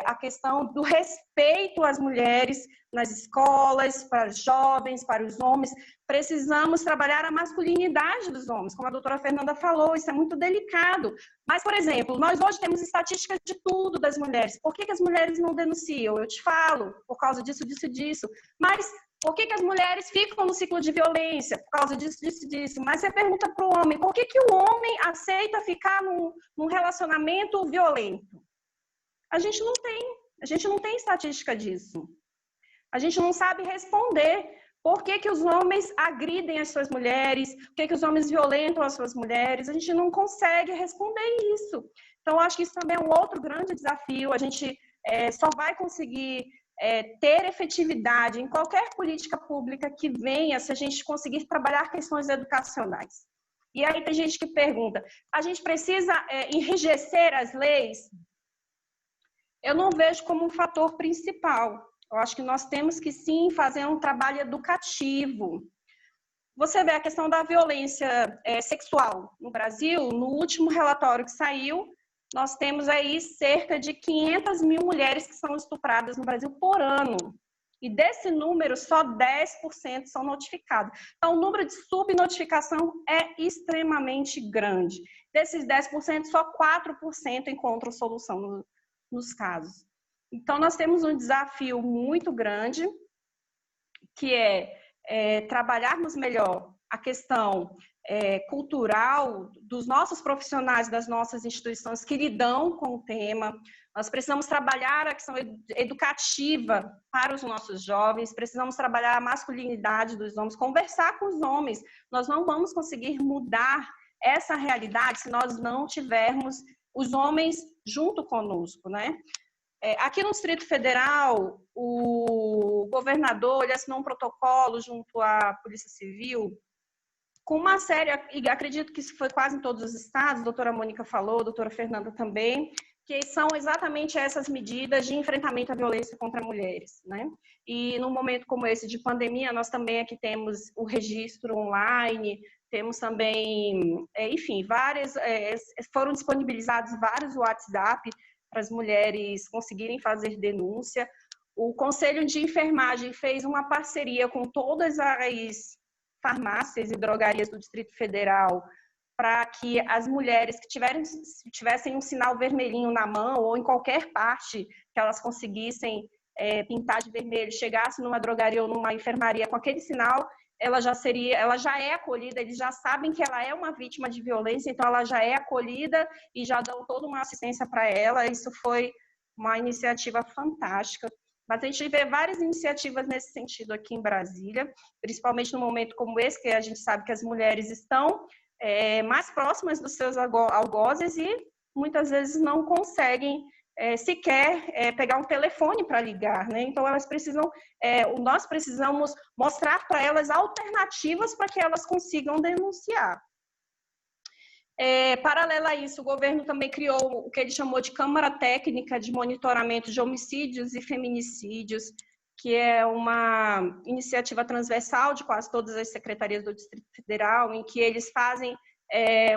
a questão do respeito às mulheres nas escolas, para os jovens, para os homens. Precisamos trabalhar a masculinidade dos homens, como a doutora Fernanda falou, isso é muito delicado. Mas, por exemplo, nós hoje temos estatísticas de tudo das mulheres. Por que as mulheres não denunciam? Eu te falo, por causa disso, disso, disso. Mas por que as mulheres ficam no ciclo de violência? Por causa disso, disso, disso. Mas você pergunta para o homem, por que o homem aceita ficar num relacionamento violento? A gente não tem estatística disso. A gente não sabe responder por que os homens agridem as suas mulheres, por que os homens violentam as suas mulheres. A gente não consegue responder isso. Então, eu acho que isso também é um outro grande desafio. A gente só vai conseguir ter efetividade em qualquer política pública que venha se a gente conseguir trabalhar questões educacionais. E aí tem gente que pergunta, a gente precisa enrijecer as leis? Eu não vejo como um fator principal. Eu acho que nós temos que, sim, fazer um trabalho educativo. Você vê a questão da violência sexual no Brasil, no último relatório que saiu, nós temos aí cerca de 500 mil mulheres que são estupradas no Brasil por ano. E desse número, só 10% são notificados. Então, o número de subnotificação é extremamente grande. Desses 10%, só 4% encontram solução nos casos. Então, nós temos um desafio muito grande, que é trabalharmos melhor a questão cultural dos nossos profissionais, das nossas instituições que lidam com o tema. Nós precisamos trabalhar a questão educativa para os nossos jovens, precisamos trabalhar a masculinidade dos homens, conversar com os homens. Nós não vamos conseguir mudar essa realidade se nós não tivermos os homens junto conosco, né? Aqui no Distrito Federal, o governador ele assinou um protocolo junto à Polícia Civil com uma série, e acredito que isso foi quase em todos os estados, a doutora Mônica falou, a doutora Fernanda também, que são exatamente essas medidas de enfrentamento à violência contra mulheres, né? E num momento como esse de pandemia, nós também aqui temos o registro online, temos também, enfim, foram disponibilizados vários WhatsApp para as mulheres conseguirem fazer denúncia. O Conselho de Enfermagem fez uma parceria com todas as farmácias e drogarias do Distrito Federal para que as mulheres que tivessem um sinal vermelhinho na mão ou em qualquer parte que elas conseguissem pintar de vermelho, chegassem numa drogaria ou numa enfermaria com aquele sinal, ela já é acolhida, eles já sabem que ela é uma vítima de violência, então ela já é acolhida e já dão toda uma assistência para ela. Isso foi uma iniciativa fantástica. Mas a gente vê várias iniciativas nesse sentido aqui em Brasília, principalmente num momento como esse, que a gente sabe que as mulheres estão mais próximas dos seus algozes e muitas vezes não conseguem sequer pegar um telefone para ligar, né? Então nós precisamos mostrar para elas alternativas para que elas consigam denunciar. Paralelo a isso, o governo também criou o que ele chamou de Câmara Técnica de Monitoramento de Homicídios e Feminicídios. que é uma iniciativa transversal de quase todas as secretarias do Distrito Federal, em que eles fazem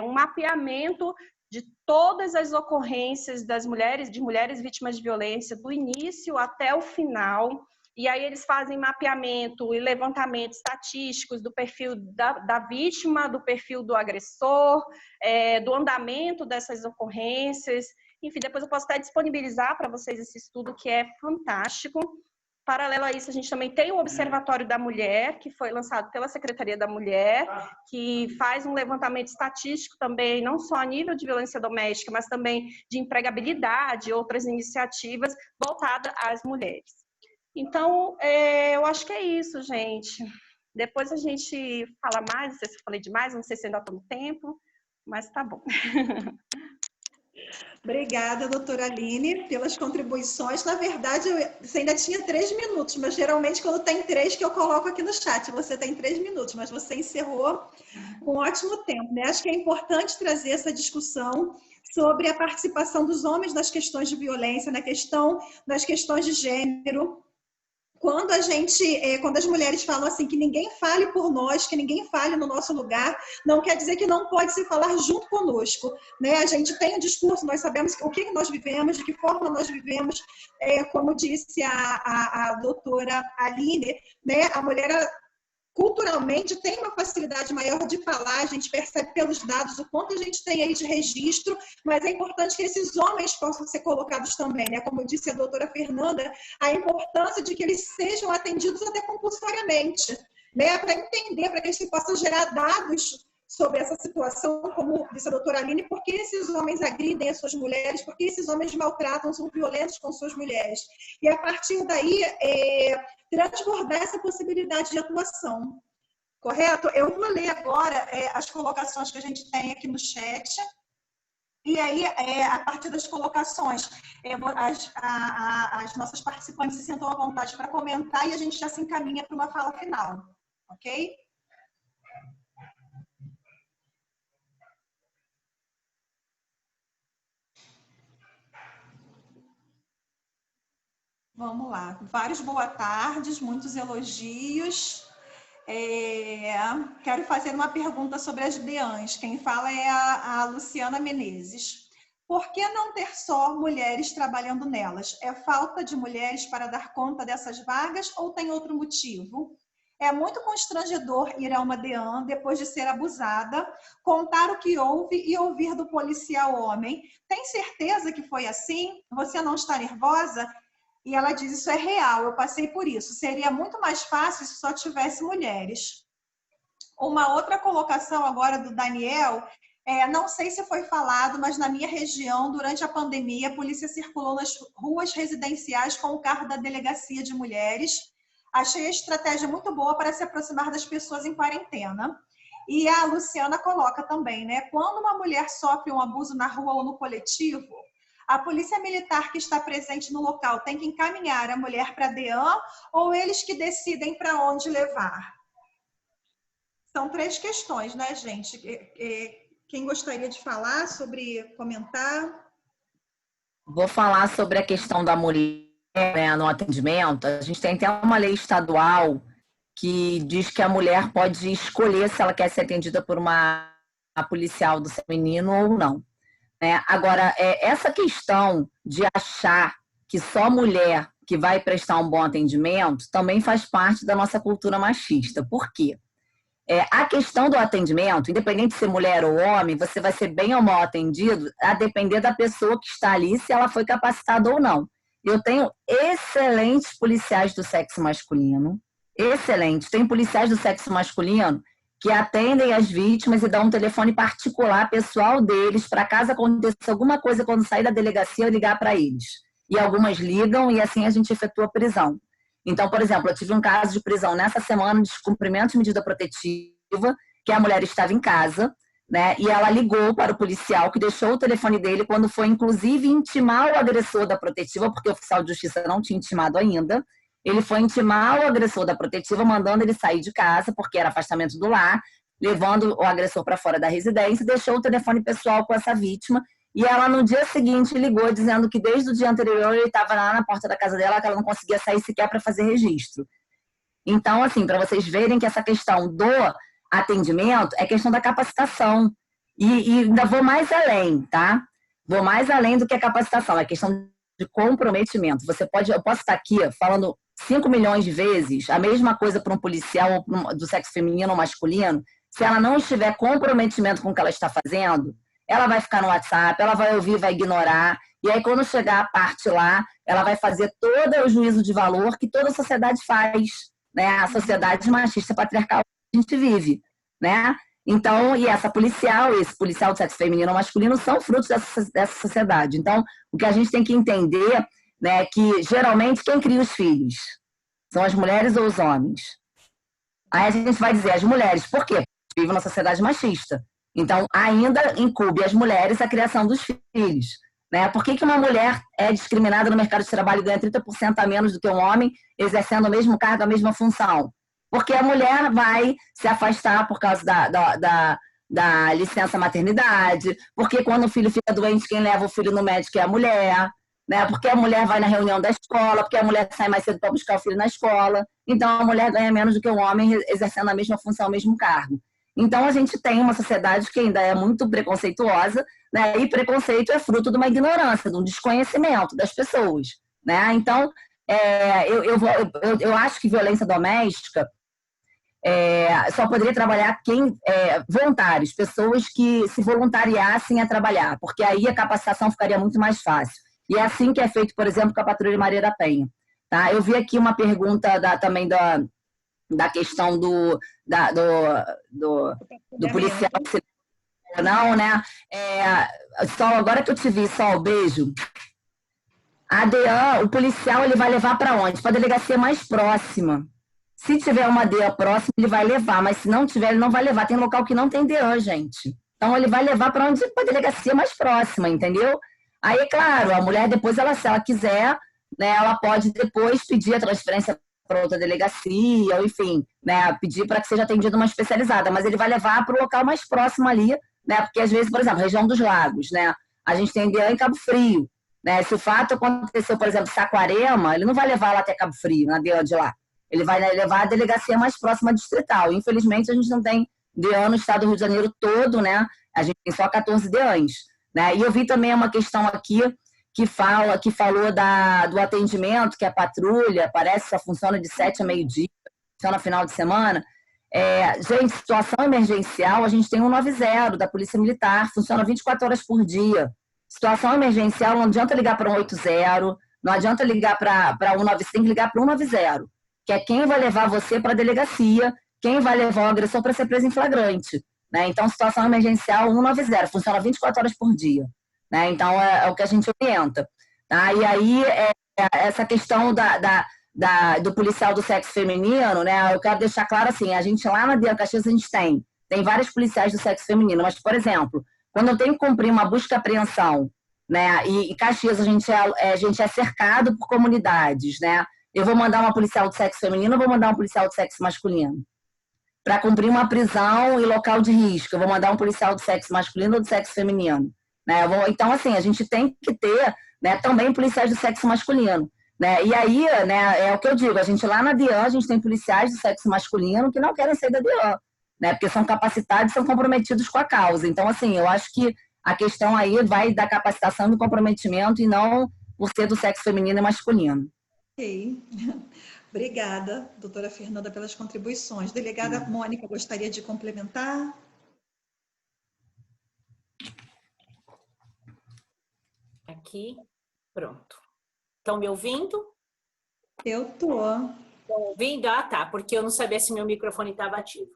um mapeamento de todas as ocorrências de mulheres vítimas de violência, do início até o final. E aí eles fazem mapeamento e levantamento estatísticos do perfil da vítima, do perfil do agressor, do andamento dessas ocorrências. Enfim, depois eu posso até disponibilizar para vocês esse estudo, que é fantástico. Paralelo a isso, a gente também tem o Observatório da Mulher, que foi lançado pela Secretaria da Mulher, que faz um levantamento estatístico também, não só a nível de violência doméstica, mas também de empregabilidade e outras iniciativas voltadas às mulheres. Então, eu acho que é isso, gente. Depois a gente fala mais, não sei se eu falei demais, não sei se ainda estou no tempo, mas tá bom. Obrigada, doutora Aline, pelas contribuições. Na verdade, você ainda tinha 3 minutos, mas geralmente quando tem 3 que eu coloco aqui no chat, você tem 3 minutos, mas você encerrou com um ótimo tempo, né? Acho que é importante trazer essa discussão sobre a participação dos homens nas questões de violência, nas questões de gênero. Quando as mulheres falam assim, que ninguém fale por nós, que ninguém fale no nosso lugar, não quer dizer que não pode se falar junto conosco, né? A gente tem um discurso, nós sabemos o que nós vivemos, de que forma nós vivemos, como disse a doutora Aline, né? A mulher, culturalmente, tem uma facilidade maior de falar, a gente percebe pelos dados o quanto a gente tem aí de registro, mas é importante que esses homens possam ser colocados também, né? Como disse a doutora Fernanda, a importância de que eles sejam atendidos até compulsoriamente, né? Para entender, para que a gente possa gerar dados sobre essa situação, como disse a doutora Aline, por que esses homens agridem as suas mulheres, por que esses homens maltratam, são violentos com suas mulheres. E a partir daí, transbordar essa possibilidade de atuação. Correto? Eu vou ler agora as colocações que a gente tem aqui no chat. E aí, a partir das colocações, as nossas participantes se sentam à vontade para comentar e a gente já se encaminha para uma fala final. Ok? Vamos lá. Vários boa tardes, muitos elogios. Quero fazer uma pergunta sobre as DEANs. Quem fala é a Luciana Menezes. Por que não ter só mulheres trabalhando nelas? É falta de mulheres para dar conta dessas vagas ou tem outro motivo? É muito constrangedor ir a uma DEAN depois de ser abusada, contar o que houve e ouvir do policial homem. Tem certeza que foi assim? Você não está nervosa? E ela diz, isso é real, eu passei por isso. Seria muito mais fácil se só tivesse mulheres. Uma outra colocação agora do Daniel, não sei se foi falado, mas na minha região, durante a pandemia, a polícia circulou nas ruas residenciais com o carro da delegacia de mulheres. Achei a estratégia muito boa para se aproximar das pessoas em quarentena. E a Luciana coloca também, né? Quando uma mulher sofre um abuso na rua ou no coletivo, a polícia militar que está presente no local tem que encaminhar a mulher para a DEAN ou eles que decidem para onde levar? São 3 questões, né, gente? Quem gostaria de falar comentar? Vou falar sobre a questão da mulher, né, no atendimento. A gente tem até uma lei estadual que diz que a mulher pode escolher se ela quer ser atendida por uma policial do feminino ou não. Agora, essa questão de achar que só mulher que vai prestar um bom atendimento também faz parte da nossa cultura machista. Por quê? A questão do atendimento, independente de ser mulher ou homem, você vai ser bem ou mal atendido a depender da pessoa que está ali, se ela foi capacitada ou não. Eu tenho excelentes policiais do sexo masculino, excelentes. Tem policiais do sexo masculino que atendem as vítimas e dão um telefone particular pessoal deles para caso aconteça alguma coisa quando sair da delegacia eu ligar para eles. E algumas ligam e assim a gente efetua a prisão. Então, por exemplo, eu tive um caso de prisão nessa semana de descumprimento de medida protetiva, que a mulher estava em casa, né? E ela ligou para o policial que deixou o telefone dele quando foi inclusive intimar o agressor da protetiva, porque o oficial de justiça não tinha intimado ainda. Ele foi intimar o agressor da protetiva, mandando ele sair de casa, porque era afastamento do lar, levando o agressor para fora da residência, deixou o telefone pessoal com essa vítima e ela no dia seguinte ligou dizendo que desde o dia anterior ele estava lá na porta da casa dela, que ela não conseguia sair sequer para fazer registro. Então, assim, para vocês verem que essa questão do atendimento é questão da capacitação. E ainda vou mais além, tá? Vou mais além do que a capacitação, é questão de comprometimento. Eu posso estar aqui falando 5 milhões de vezes a mesma coisa para um policial do sexo feminino ou masculino, se ela não estiver comprometimento com o que ela está fazendo, ela vai ficar no WhatsApp, ela vai ouvir, vai ignorar, e aí quando chegar a parte lá, ela vai fazer todo o juízo de valor que toda a sociedade faz, né? A sociedade machista patriarcal que a gente vive, né? Então, e esse policial do sexo feminino ou masculino são frutos dessa sociedade. Então, o que a gente tem que entender, né, é que geralmente quem cria os filhos são as mulheres ou os homens. Aí a gente vai dizer as mulheres, por quê? Porque vivem numa sociedade machista. Então, ainda incube as mulheres a criação dos filhos. Né? Por que uma mulher é discriminada no mercado de trabalho e ganha 30% a menos do que um homem, exercendo o mesmo cargo, a mesma função? Porque a mulher vai se afastar por causa da licença maternidade, porque quando o filho fica doente, quem leva o filho no médico é a mulher, né? Porque a mulher vai na reunião da escola, porque a mulher sai mais cedo para buscar o filho na escola. Então, a mulher ganha menos do que o homem, exercendo a mesma função, o mesmo cargo. Então, a gente tem uma sociedade que ainda é muito preconceituosa, né? E preconceito é fruto de uma ignorância, de um desconhecimento das pessoas, né? Então, eu acho que violência doméstica só poderia trabalhar voluntários, pessoas que se voluntariassem a trabalhar, porque aí a capacitação ficaria muito mais fácil. E é assim que é feito, por exemplo, com a Patrulha Maria da Penha. Tá? Eu vi aqui uma pergunta também da questão do policial, não, né? Agora que eu te vi, Sol, beijo. A DEAN, o policial, ele vai levar para onde? Para a delegacia mais próxima. Se tiver uma DEAN próxima, ele vai levar, mas se não tiver, ele não vai levar. Tem local que não tem DEAN, gente. Então, ele vai levar para onde? Para a delegacia mais próxima, entendeu? Aí, claro, a mulher depois, se ela quiser, né, ela pode depois pedir a transferência para outra delegacia, ou enfim, né, pedir para que seja atendida uma especializada, mas ele vai levar para o local mais próximo ali, né, porque às vezes, por exemplo, região dos Lagos, né, a gente tem DEAN em Cabo Frio, né, se o fato aconteceu, por exemplo, em Saquarema, ele não vai levar lá até Cabo Frio, na DEAN de lá, ele vai levar a delegacia mais próxima distrital. Infelizmente, a gente não tem DEAN no estado do Rio de Janeiro todo, né, a gente tem só 14 DEANs, né, e eu vi também uma questão aqui que falou do atendimento, que a patrulha parece que só funciona de 7 a meio-dia, funciona final de semana. Gente, situação emergencial, a gente tem 190 da Polícia Militar, funciona 24 horas por dia. Situação emergencial, não adianta ligar para 180, não adianta ligar para 195, tem que ligar para 190, que é quem vai levar você para a delegacia, quem vai levar o agressor para ser preso em flagrante. Né? Então, situação emergencial 190, funciona 24 horas por dia. Né? Então, é o que a gente orienta. Tá? E aí, essa questão do policial do sexo feminino, né? Eu quero deixar claro assim, a gente lá na DEAN Caxias, a gente tem vários policiais do sexo feminino, mas, por exemplo, quando eu tenho que cumprir uma busca e apreensão, né? E Caxias, a gente é cercado por comunidades, né? Eu vou mandar uma policial do sexo feminino ou vou mandar um policial do sexo masculino? Para cumprir uma prisão e local de risco, eu vou mandar um policial do sexo masculino ou do sexo feminino? Né? Então, assim, a gente tem que ter, né, também policiais do sexo masculino. Né? E aí, né, é o que eu digo, a gente lá na DEAN, a gente tem policiais do sexo masculino que não querem sair da DEAN, né, porque são capacitados e são comprometidos com a causa. Então, assim, eu acho que a questão aí vai da capacitação e do comprometimento e não por ser do sexo feminino e masculino. Ok. Obrigada, doutora Fernanda, pelas contribuições. Delegada Mônica, gostaria de complementar? Aqui, pronto. Estão me ouvindo? Eu tô. Estão ouvindo? Ah, tá, porque eu não sabia se meu microfone estava ativo.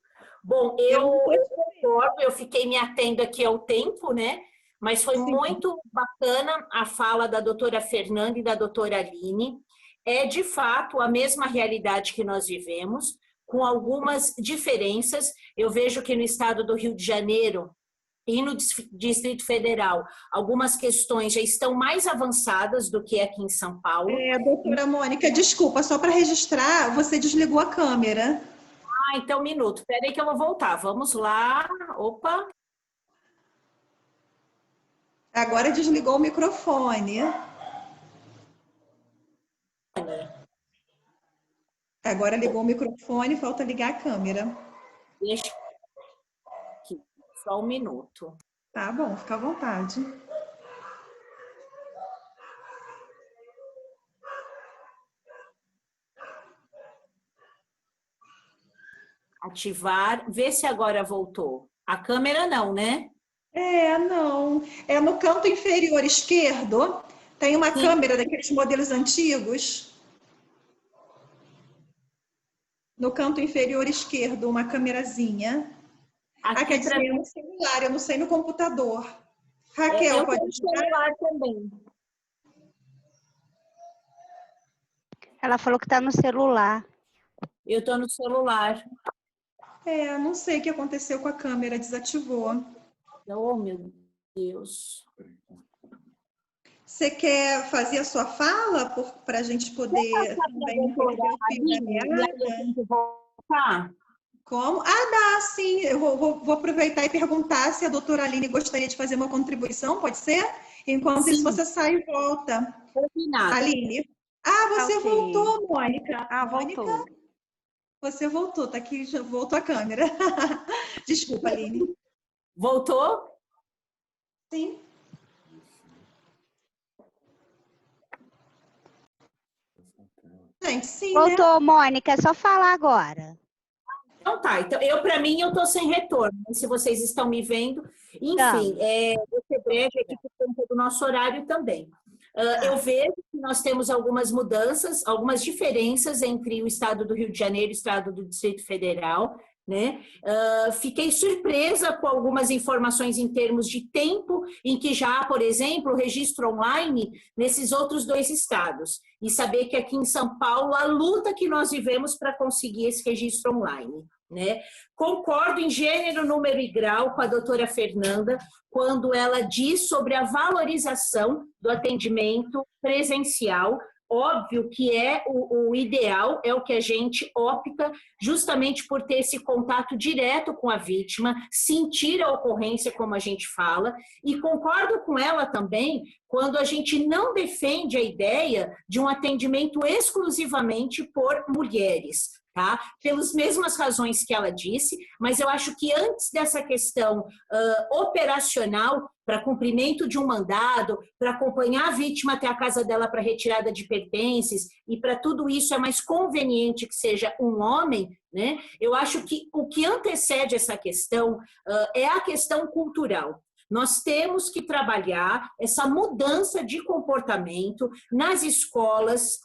Bom, eu fiquei me atendo aqui ao tempo, né? Mas foi muito bacana a fala da doutora Fernanda e da doutora Aline. É, de fato, a mesma realidade que nós vivemos, com algumas diferenças. Eu vejo que no estado do Rio de Janeiro e no Distrito Federal, algumas questões já estão mais avançadas do que aqui em São Paulo. Doutora Mônica, desculpa, só para registrar, você desligou a câmera. Ah, então um minuto. Espera aí que eu vou voltar. Vamos lá. Opa. Agora desligou o microfone. Agora ligou o microfone, falta ligar a câmera. Deixa aqui, só um minuto. Tá bom, fica à vontade. Ativar, vê se agora voltou. A câmera não, né? Não. É no canto inferior esquerdo, tem uma Sim. câmera daqueles modelos antigos. No canto inferior esquerdo, uma câmerazinha. Quer dizer, é no celular, eu não sei no computador. Raquel, eu pode tenho celular também. Ela falou que está no celular. Eu estou no celular. Não sei o que aconteceu com a câmera, desativou. Oh, meu Deus. Você quer fazer a sua fala para a gente poder também não perder o fio da meada? Como? Dá, sim. Eu vou aproveitar e perguntar se a doutora Aline gostaria de fazer uma contribuição, pode ser? Enquanto isso, você sai e volta. Combinado. Aline. Você voltou, Mônica. Voltou. Mônica, você voltou, tá aqui, já voltou a câmera. Desculpa, Aline. Voltou? Sim. Gente, sim, voltou, né? Mônica, é só falar agora. Então tá, então para mim eu tô sem retorno, se vocês estão me vendo. Enfim, vou ser breve aqui por conta do nosso horário também. Eu vejo que nós temos algumas mudanças, algumas diferenças entre o estado do Rio de Janeiro e o estado do Distrito Federal, né? Fiquei surpresa com algumas informações em termos de tempo em que já há, por exemplo, o registro online nesses outros dois estados. E saber que aqui em São Paulo, a luta que nós vivemos para conseguir esse registro online, né? Concordo em gênero, número e grau com a doutora Fernanda, quando ela diz sobre a valorização do atendimento presencial. Óbvio que é o ideal, é o que a gente opta, justamente por ter esse contato direto com a vítima, sentir a ocorrência, como a gente fala, e concordo com ela também quando a gente não defende a ideia de um atendimento exclusivamente por mulheres, tá? Pelas mesmas razões que ela disse, mas eu acho que antes dessa questão operacional, para cumprimento de um mandado, para acompanhar a vítima até a casa dela para retirada de pertences, e para tudo isso é mais conveniente que seja um homem, né? Eu acho que o que antecede essa questão é a questão cultural. Nós temos que trabalhar essa mudança de comportamento nas escolas,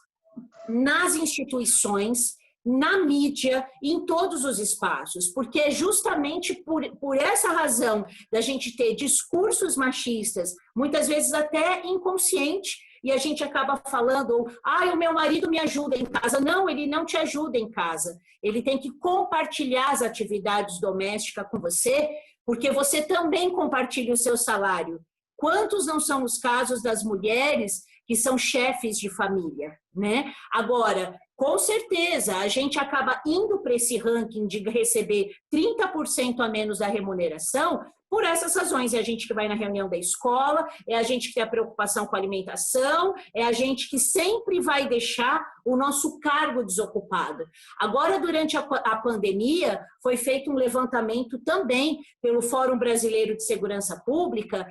nas instituições, na mídia, em todos os espaços, porque é justamente por essa razão da gente ter discursos machistas, muitas vezes até inconsciente, e a gente acaba falando, o meu marido me ajuda em casa. Não, ele não te ajuda em casa. Ele tem que compartilhar as atividades domésticas com você, porque você também compartilha o seu salário. Quantos não são os casos das mulheres que são chefes de família, né? Agora, com certeza, a gente acaba indo para esse ranking de receber 30% a menos da remuneração por essas razões. É a gente que vai na reunião da escola, é a gente que tem a preocupação com a alimentação, é a gente que sempre vai deixar o nosso cargo desocupado. Agora, durante a pandemia, foi feito um levantamento também pelo Fórum Brasileiro de Segurança Pública,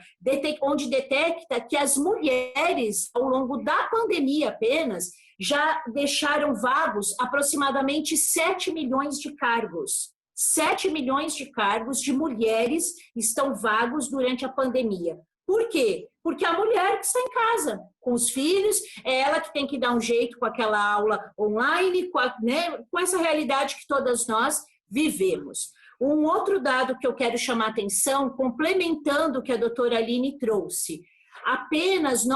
onde detecta que as mulheres, ao longo da pandemia apenas, já deixaram vagos aproximadamente 7 milhões de cargos. 7 milhões de cargos de mulheres estão vagos durante a pandemia. Por quê? Porque a mulher que está em casa com os filhos, é ela que tem que dar um jeito com aquela aula online, com essa realidade que todas nós vivemos. Um outro dado que eu quero chamar a atenção, complementando o que a doutora Aline trouxe, apenas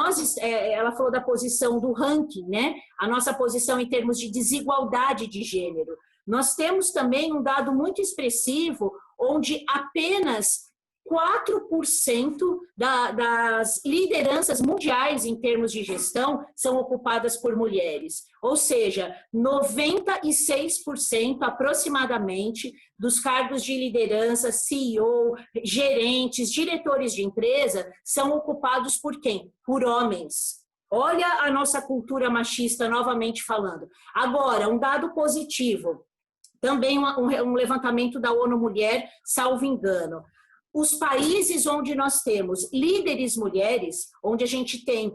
ela falou da posição do ranking, né? A nossa posição em termos de desigualdade de gênero. Nós temos também um dado muito expressivo, onde apenas 4% das lideranças mundiais em termos de gestão são ocupadas por mulheres. Ou seja, 96% aproximadamente dos cargos de liderança, CEO, gerentes, diretores de empresa, são ocupados por quem? Por homens. Olha a nossa cultura machista novamente falando. Agora, um dado positivo, também um levantamento da ONU Mulher, salvo engano. Os países onde nós temos líderes mulheres, onde a gente tem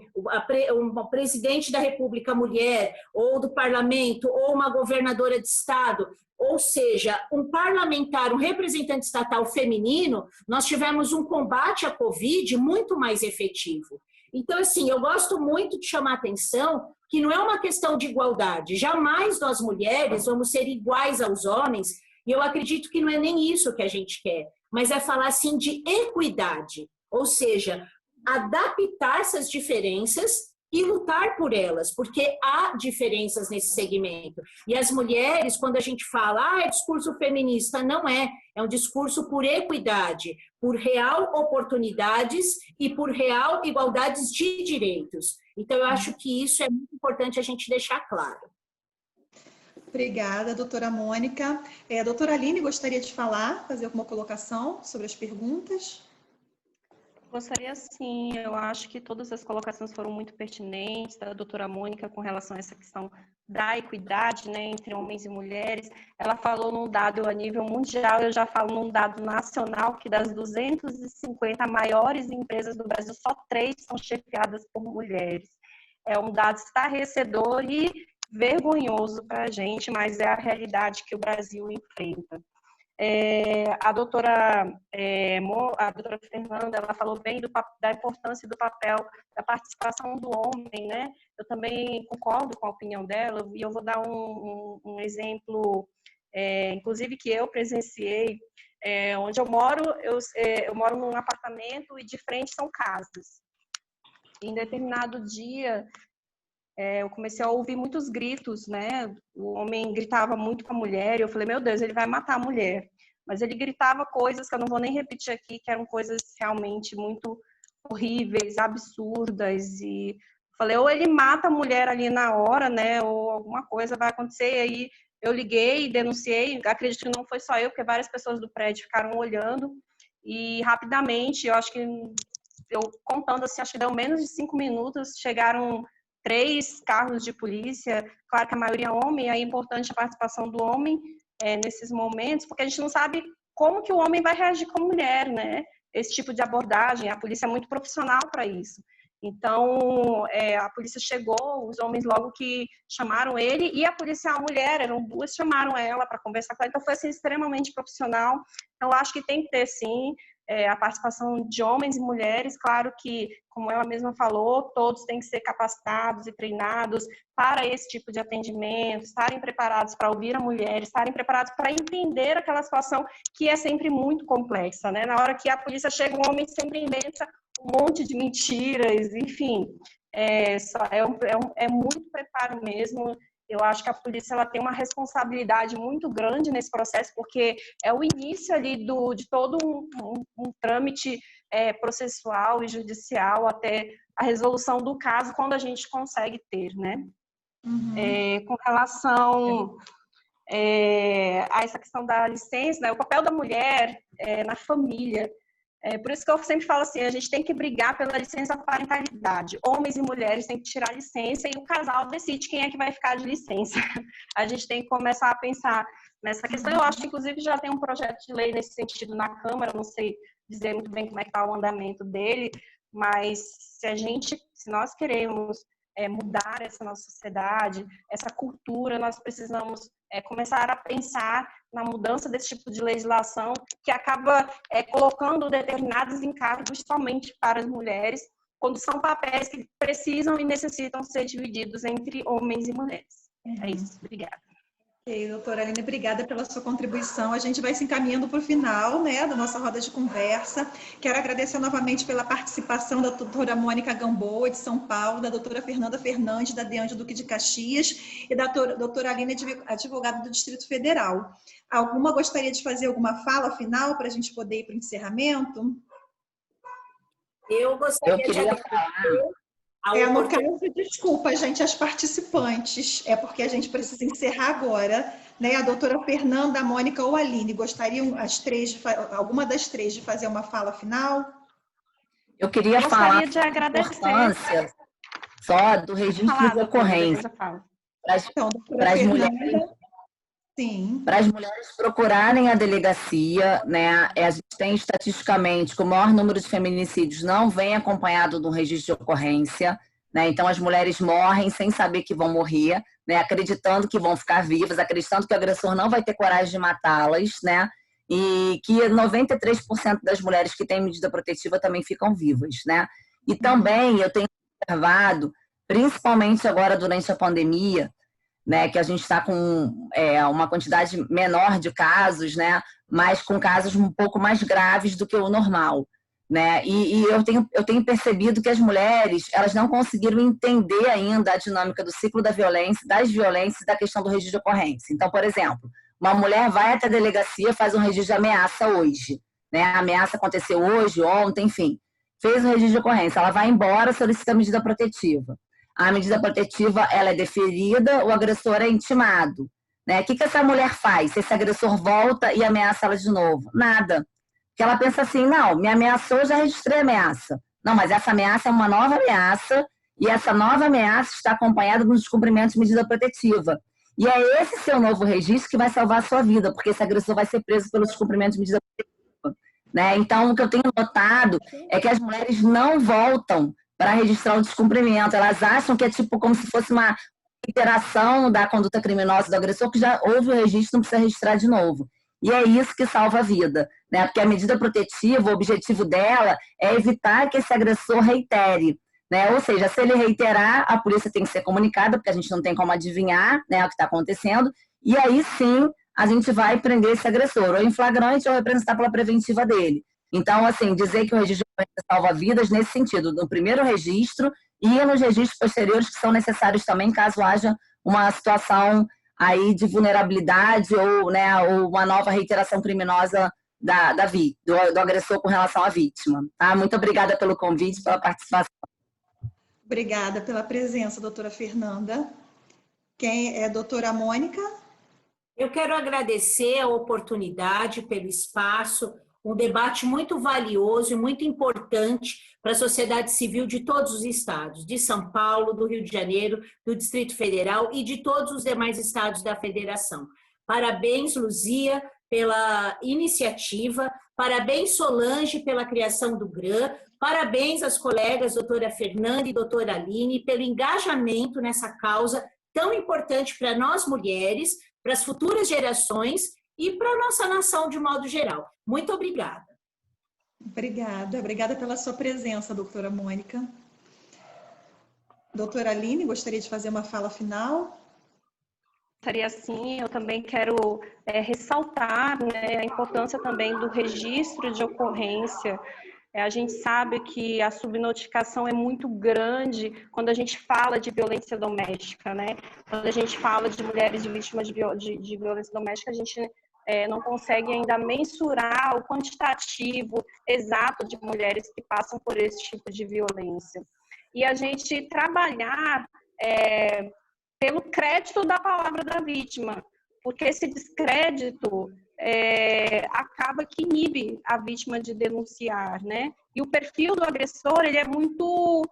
uma presidente da República mulher, ou do parlamento, ou uma governadora de estado, ou seja, um parlamentar, um representante estatal feminino, nós tivemos um combate à Covid muito mais efetivo. Então, assim, eu gosto muito de chamar a atenção que não é uma questão de igualdade. Jamais nós mulheres vamos ser iguais aos homens, e eu acredito que não é nem isso que a gente quer, mas é falar, assim, de equidade, ou seja, adaptar essas diferenças e lutar por elas, porque há diferenças nesse segmento. E as mulheres, quando a gente fala, é discurso feminista, não é. É um discurso por equidade, por real oportunidades e por real igualdades de direitos. Então, eu acho que isso é muito importante a gente deixar claro. Obrigada, doutora Mônica. Doutora Aline, gostaria de falar, fazer alguma colocação sobre as perguntas? Gostaria sim, eu acho que todas as colocações foram muito pertinentes, da doutora Mônica com relação a essa questão da equidade, né, entre homens e mulheres. Ela falou num dado a nível mundial, eu já falo num dado nacional, que das 250 maiores empresas do Brasil, só 3 são chefiadas por mulheres. É um dado estarrecedor e vergonhoso para a gente, mas é a realidade que o Brasil enfrenta. A doutora Fernanda, ela falou bem da importância do papel da participação do homem, né? Eu também concordo com a opinião dela, e eu vou dar um exemplo, inclusive que eu presenciei, onde eu moro num apartamento e de frente são casas. Em determinado dia, eu comecei a ouvir muitos gritos, né? O homem gritava muito com a mulher, e eu falei, meu Deus, ele vai matar a mulher. Mas ele gritava coisas que eu não vou nem repetir aqui, que eram coisas realmente muito horríveis, absurdas, e falei, ou ele mata a mulher ali na hora, né? Ou alguma coisa vai acontecer. E aí eu liguei, denunciei, acredito que não foi só eu, porque várias pessoas do prédio ficaram olhando, e rapidamente, eu acho que, eu contando assim, acho que deu menos de 5 minutos, chegaram 3 carros de polícia, claro que a maioria é homem, aí é importante a participação do homem nesses momentos, porque a gente não sabe como que o homem vai reagir com a mulher, né? Esse tipo de abordagem, a polícia é muito profissional para isso. Então, a polícia chegou, os homens logo que chamaram ele, e a policial mulher, eram 2, chamaram ela para conversar com ela, então foi assim, extremamente profissional. Então, acho que tem que ter, sim, a participação de homens e mulheres. Claro que, como ela mesma falou, todos têm que ser capacitados e treinados para esse tipo de atendimento, estarem preparados para ouvir a mulher, estarem preparados para entender aquela situação que é sempre muito complexa, né? Na hora que a polícia chega, o homem sempre inventa um monte de mentiras, enfim, é muito preparo mesmo. Eu acho que a polícia ela tem uma responsabilidade muito grande nesse processo, porque é o início ali de todo um trâmite processual e judicial até a resolução do caso, quando a gente consegue ter, né? Uhum. Com relação a essa questão da licença, né, o papel da mulher na família. Por isso que eu sempre falo assim, a gente tem que brigar pela licença parentalidade. Homens e mulheres têm que tirar licença e o casal decide quem é que vai ficar de licença. A gente tem que começar a pensar nessa questão. Eu acho que, inclusive, já tem um projeto de lei nesse sentido na Câmara, não sei dizer muito bem como é que está o andamento dele, mas se nós queremos mudar essa nossa sociedade, essa cultura, nós precisamos começar a pensar na mudança desse tipo de legislação que acaba colocando determinados encargos somente para as mulheres, quando são papéis que precisam e necessitam ser divididos entre homens e mulheres. É isso, obrigada. Ok, doutora Aline, obrigada pela sua contribuição. A gente vai se encaminhando para o final, né, da nossa roda de conversa. Quero agradecer novamente pela participação da doutora Mônica Gamboa, de São Paulo, da doutora Fernanda Fernandes, da DEANJE Duque de Caxias, e da doutora Aline, advogada do Distrito Federal. Alguma gostaria de fazer alguma fala final para a gente poder ir para o encerramento? Eu gostaria de agradecer no caso, desculpa, gente, as participantes, é porque a gente precisa encerrar agora, né? A doutora Fernanda, a Mônica ou a Aline, gostariam alguma das três de fazer uma fala final? Eu queria falar de agradecer. Importância só do registro de ocorrência. Para as mulheres. Sim. Para as mulheres procurarem a delegacia, né? A gente tem estatisticamente que o maior número de feminicídios não vem acompanhado de um registro de ocorrência, né? Então as mulheres morrem sem saber que vão morrer, né? Acreditando que vão ficar vivas, acreditando que o agressor não vai ter coragem de matá-las, né? E que 93% das mulheres que têm medida protetiva também ficam vivas, né? E também eu tenho observado, principalmente agora durante a pandemia, né, que a gente está com uma quantidade menor de casos, né, mas com casos um pouco mais graves do que o normal, né? E eu tenho percebido que as mulheres elas não conseguiram entender ainda a dinâmica do ciclo da violência, das violências e da questão do registro de ocorrência. Então, por exemplo, uma mulher vai até a delegacia, faz um registro de ameaça hoje, né? A ameaça aconteceu hoje, ontem, enfim, fez um registro de ocorrência, ela vai embora, solicita a medida protetiva. A medida protetiva ela é deferida, o agressor é intimado, né? O que essa mulher faz se esse agressor volta e ameaça ela de novo? Nada. Porque ela pensa assim, não, me ameaçou, já registrei a ameaça. Não, mas essa ameaça é uma nova ameaça e essa nova ameaça está acompanhada do descumprimento de medida protetiva. E é esse seu novo registro que vai salvar a sua vida, porque esse agressor vai ser preso pelo descumprimento de medida protetiva, né? Então, o que eu tenho notado é que as mulheres não voltam para registrar o descumprimento. Elas acham que é tipo como se fosse uma iteração da conduta criminosa do agressor, que já houve o registro, não precisa registrar de novo. E é isso que salva a vida, né? Porque a medida protetiva, o objetivo dela é evitar que esse agressor reitere, né? Ou seja, se ele reiterar, a polícia tem que ser comunicada, porque a gente não tem como adivinhar, né, o que está acontecendo, e aí sim a gente vai prender esse agressor, ou em flagrante, ou representar pela preventiva dele. Então, assim, dizer que o registro de ocorrência salva vidas nesse sentido, no primeiro registro e nos registros posteriores que são necessários também caso haja uma situação aí de vulnerabilidade ou, né, ou uma nova reiteração criminosa do agressor com relação à vítima. Tá? Muito obrigada pelo convite, pela participação. Obrigada pela presença, doutora Fernanda. Quem é a doutora Mônica? Eu quero agradecer a oportunidade pelo espaço, um debate muito valioso e muito importante para a sociedade civil de todos os estados, de São Paulo, do Rio de Janeiro, do Distrito Federal e de todos os demais estados da federação. Parabéns, Luzia, pela iniciativa, parabéns, Solange, pela criação do GRAM, parabéns às colegas doutora Fernanda e doutora Aline pelo engajamento nessa causa tão importante para nós mulheres, para as futuras gerações e para a nossa nação de modo geral. Muito obrigada. Obrigada pela sua presença, doutora Mônica. Doutora Aline, gostaria de fazer uma fala final? Gostaria sim, eu também quero ressaltar, né, a importância também do registro de ocorrência. A gente sabe que a subnotificação é muito grande quando a gente fala de violência doméstica, né? Quando a gente fala de mulheres vítimas de violência doméstica, a gente não consegue ainda mensurar o quantitativo exato de mulheres que passam por esse tipo de violência. E a gente trabalhar pelo crédito da palavra da vítima, porque esse descrédito acaba que inibe a vítima de denunciar, né? E o perfil do agressor, ele é muito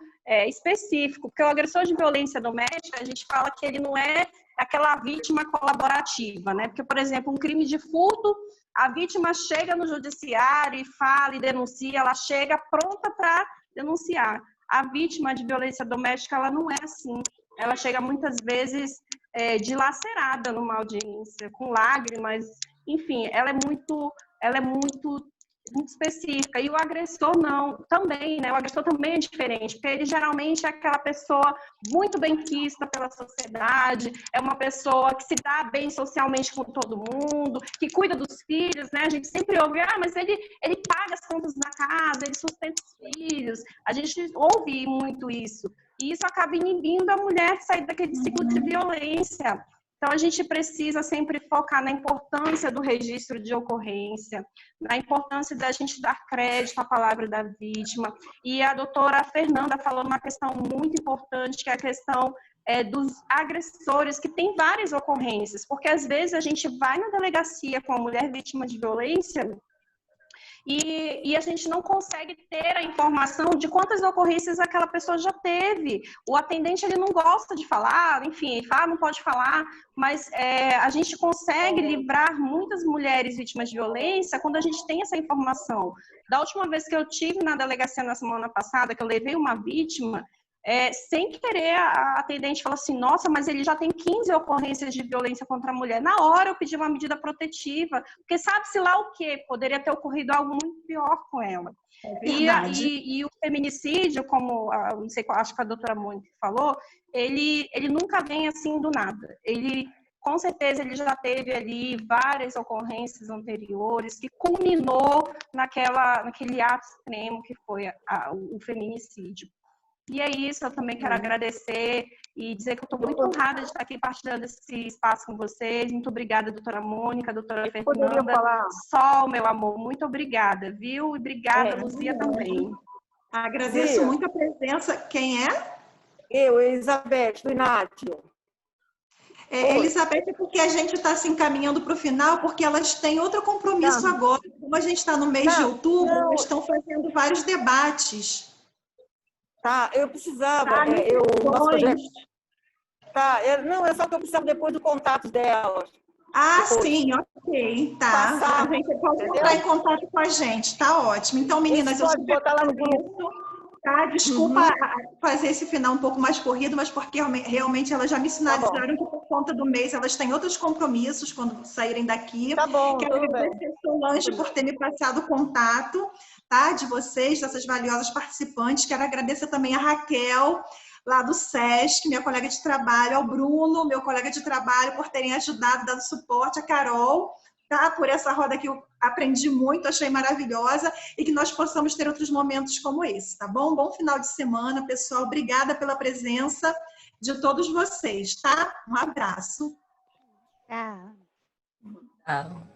específico, porque o agressor de violência doméstica, a gente fala que ele não é aquela vítima colaborativa, né? Porque, por exemplo, um crime de furto, a vítima chega no judiciário e fala e denuncia, ela chega pronta para denunciar. A vítima de violência doméstica, ela não é assim. Ela chega muitas vezes dilacerada numa audiência, com lágrimas, enfim, ela é muito específica. E o agressor não, também, né? O agressor também é diferente, porque ele geralmente é aquela pessoa muito benquista pela sociedade, é uma pessoa que se dá bem socialmente com todo mundo, que cuida dos filhos, né? A gente sempre ouve, mas ele paga as contas da casa, ele sustenta os filhos. A gente ouve muito isso. E isso acaba inibindo a mulher de sair daquele ciclo de violência. Então, a gente precisa sempre focar na importância do registro de ocorrência, na importância da gente dar crédito à palavra da vítima. E a doutora Fernanda falou uma questão muito importante, que é a questão dos agressores, que tem várias ocorrências, porque às vezes a gente vai na delegacia com a mulher vítima de violência e a gente não consegue ter a informação de quantas ocorrências aquela pessoa já teve. O atendente, ele não gosta de falar, enfim, ele fala, não pode falar, mas a gente consegue livrar muitas mulheres vítimas de violência quando a gente tem essa informação. Da última vez que eu tive na delegacia na semana passada, que eu levei uma vítima, sem querer, a atendente falou assim, nossa, mas ele já tem 15 ocorrências de violência contra a mulher. Na hora eu pedi uma medida protetiva, porque sabe-se lá o quê? Poderia ter ocorrido algo muito pior com ela. E o feminicídio, como, não sei, acho que a doutora Mônica falou, ele nunca vem assim do nada. Ele, com certeza, ele já teve ali várias ocorrências anteriores que culminou naquele ato extremo que foi o feminicídio. E é isso, eu também quero agradecer e dizer que eu estou muito honrada de estar aqui partilhando esse espaço com vocês. Muito obrigada, doutora Mônica, doutora Fernanda. Sol, meu amor, muito obrigada, viu? E obrigada, Luzia, também. Agradeço muito a presença. Quem é? Eu, Elizabeth, do Inácio. Elizabeth, porque a gente está se encaminhando para o final, porque elas têm outro compromisso agora. Como a gente está no mês de outubro, elas estão fazendo vários debates. Tá, eu precisava, nosso projeto. Não, é só que eu precisava depois do contato delas. Depois. Sim, ok, tá. A gente pode entrar em contato com a gente, tá ótimo. Então, meninas, eu pode botar lá no grupo. Tá, desculpa fazer esse final um pouco mais corrido, mas porque realmente elas já me sinalizaram que por conta do mês elas têm outros compromissos quando saírem daqui. Tá bom, quero agradecer a Solange por ter me passado o contato, tá, de vocês, dessas valiosas participantes. Quero agradecer também a Raquel, lá do SESC, minha colega de trabalho, ao Bruno, meu colega de trabalho, por terem ajudado, dado suporte, a Carol, tá, por essa roda que eu aprendi muito, achei maravilhosa, e que nós possamos ter outros momentos como esse, tá bom? Bom final de semana, pessoal. Obrigada pela presença de todos vocês, tá? Um abraço. Tchau. Tchau.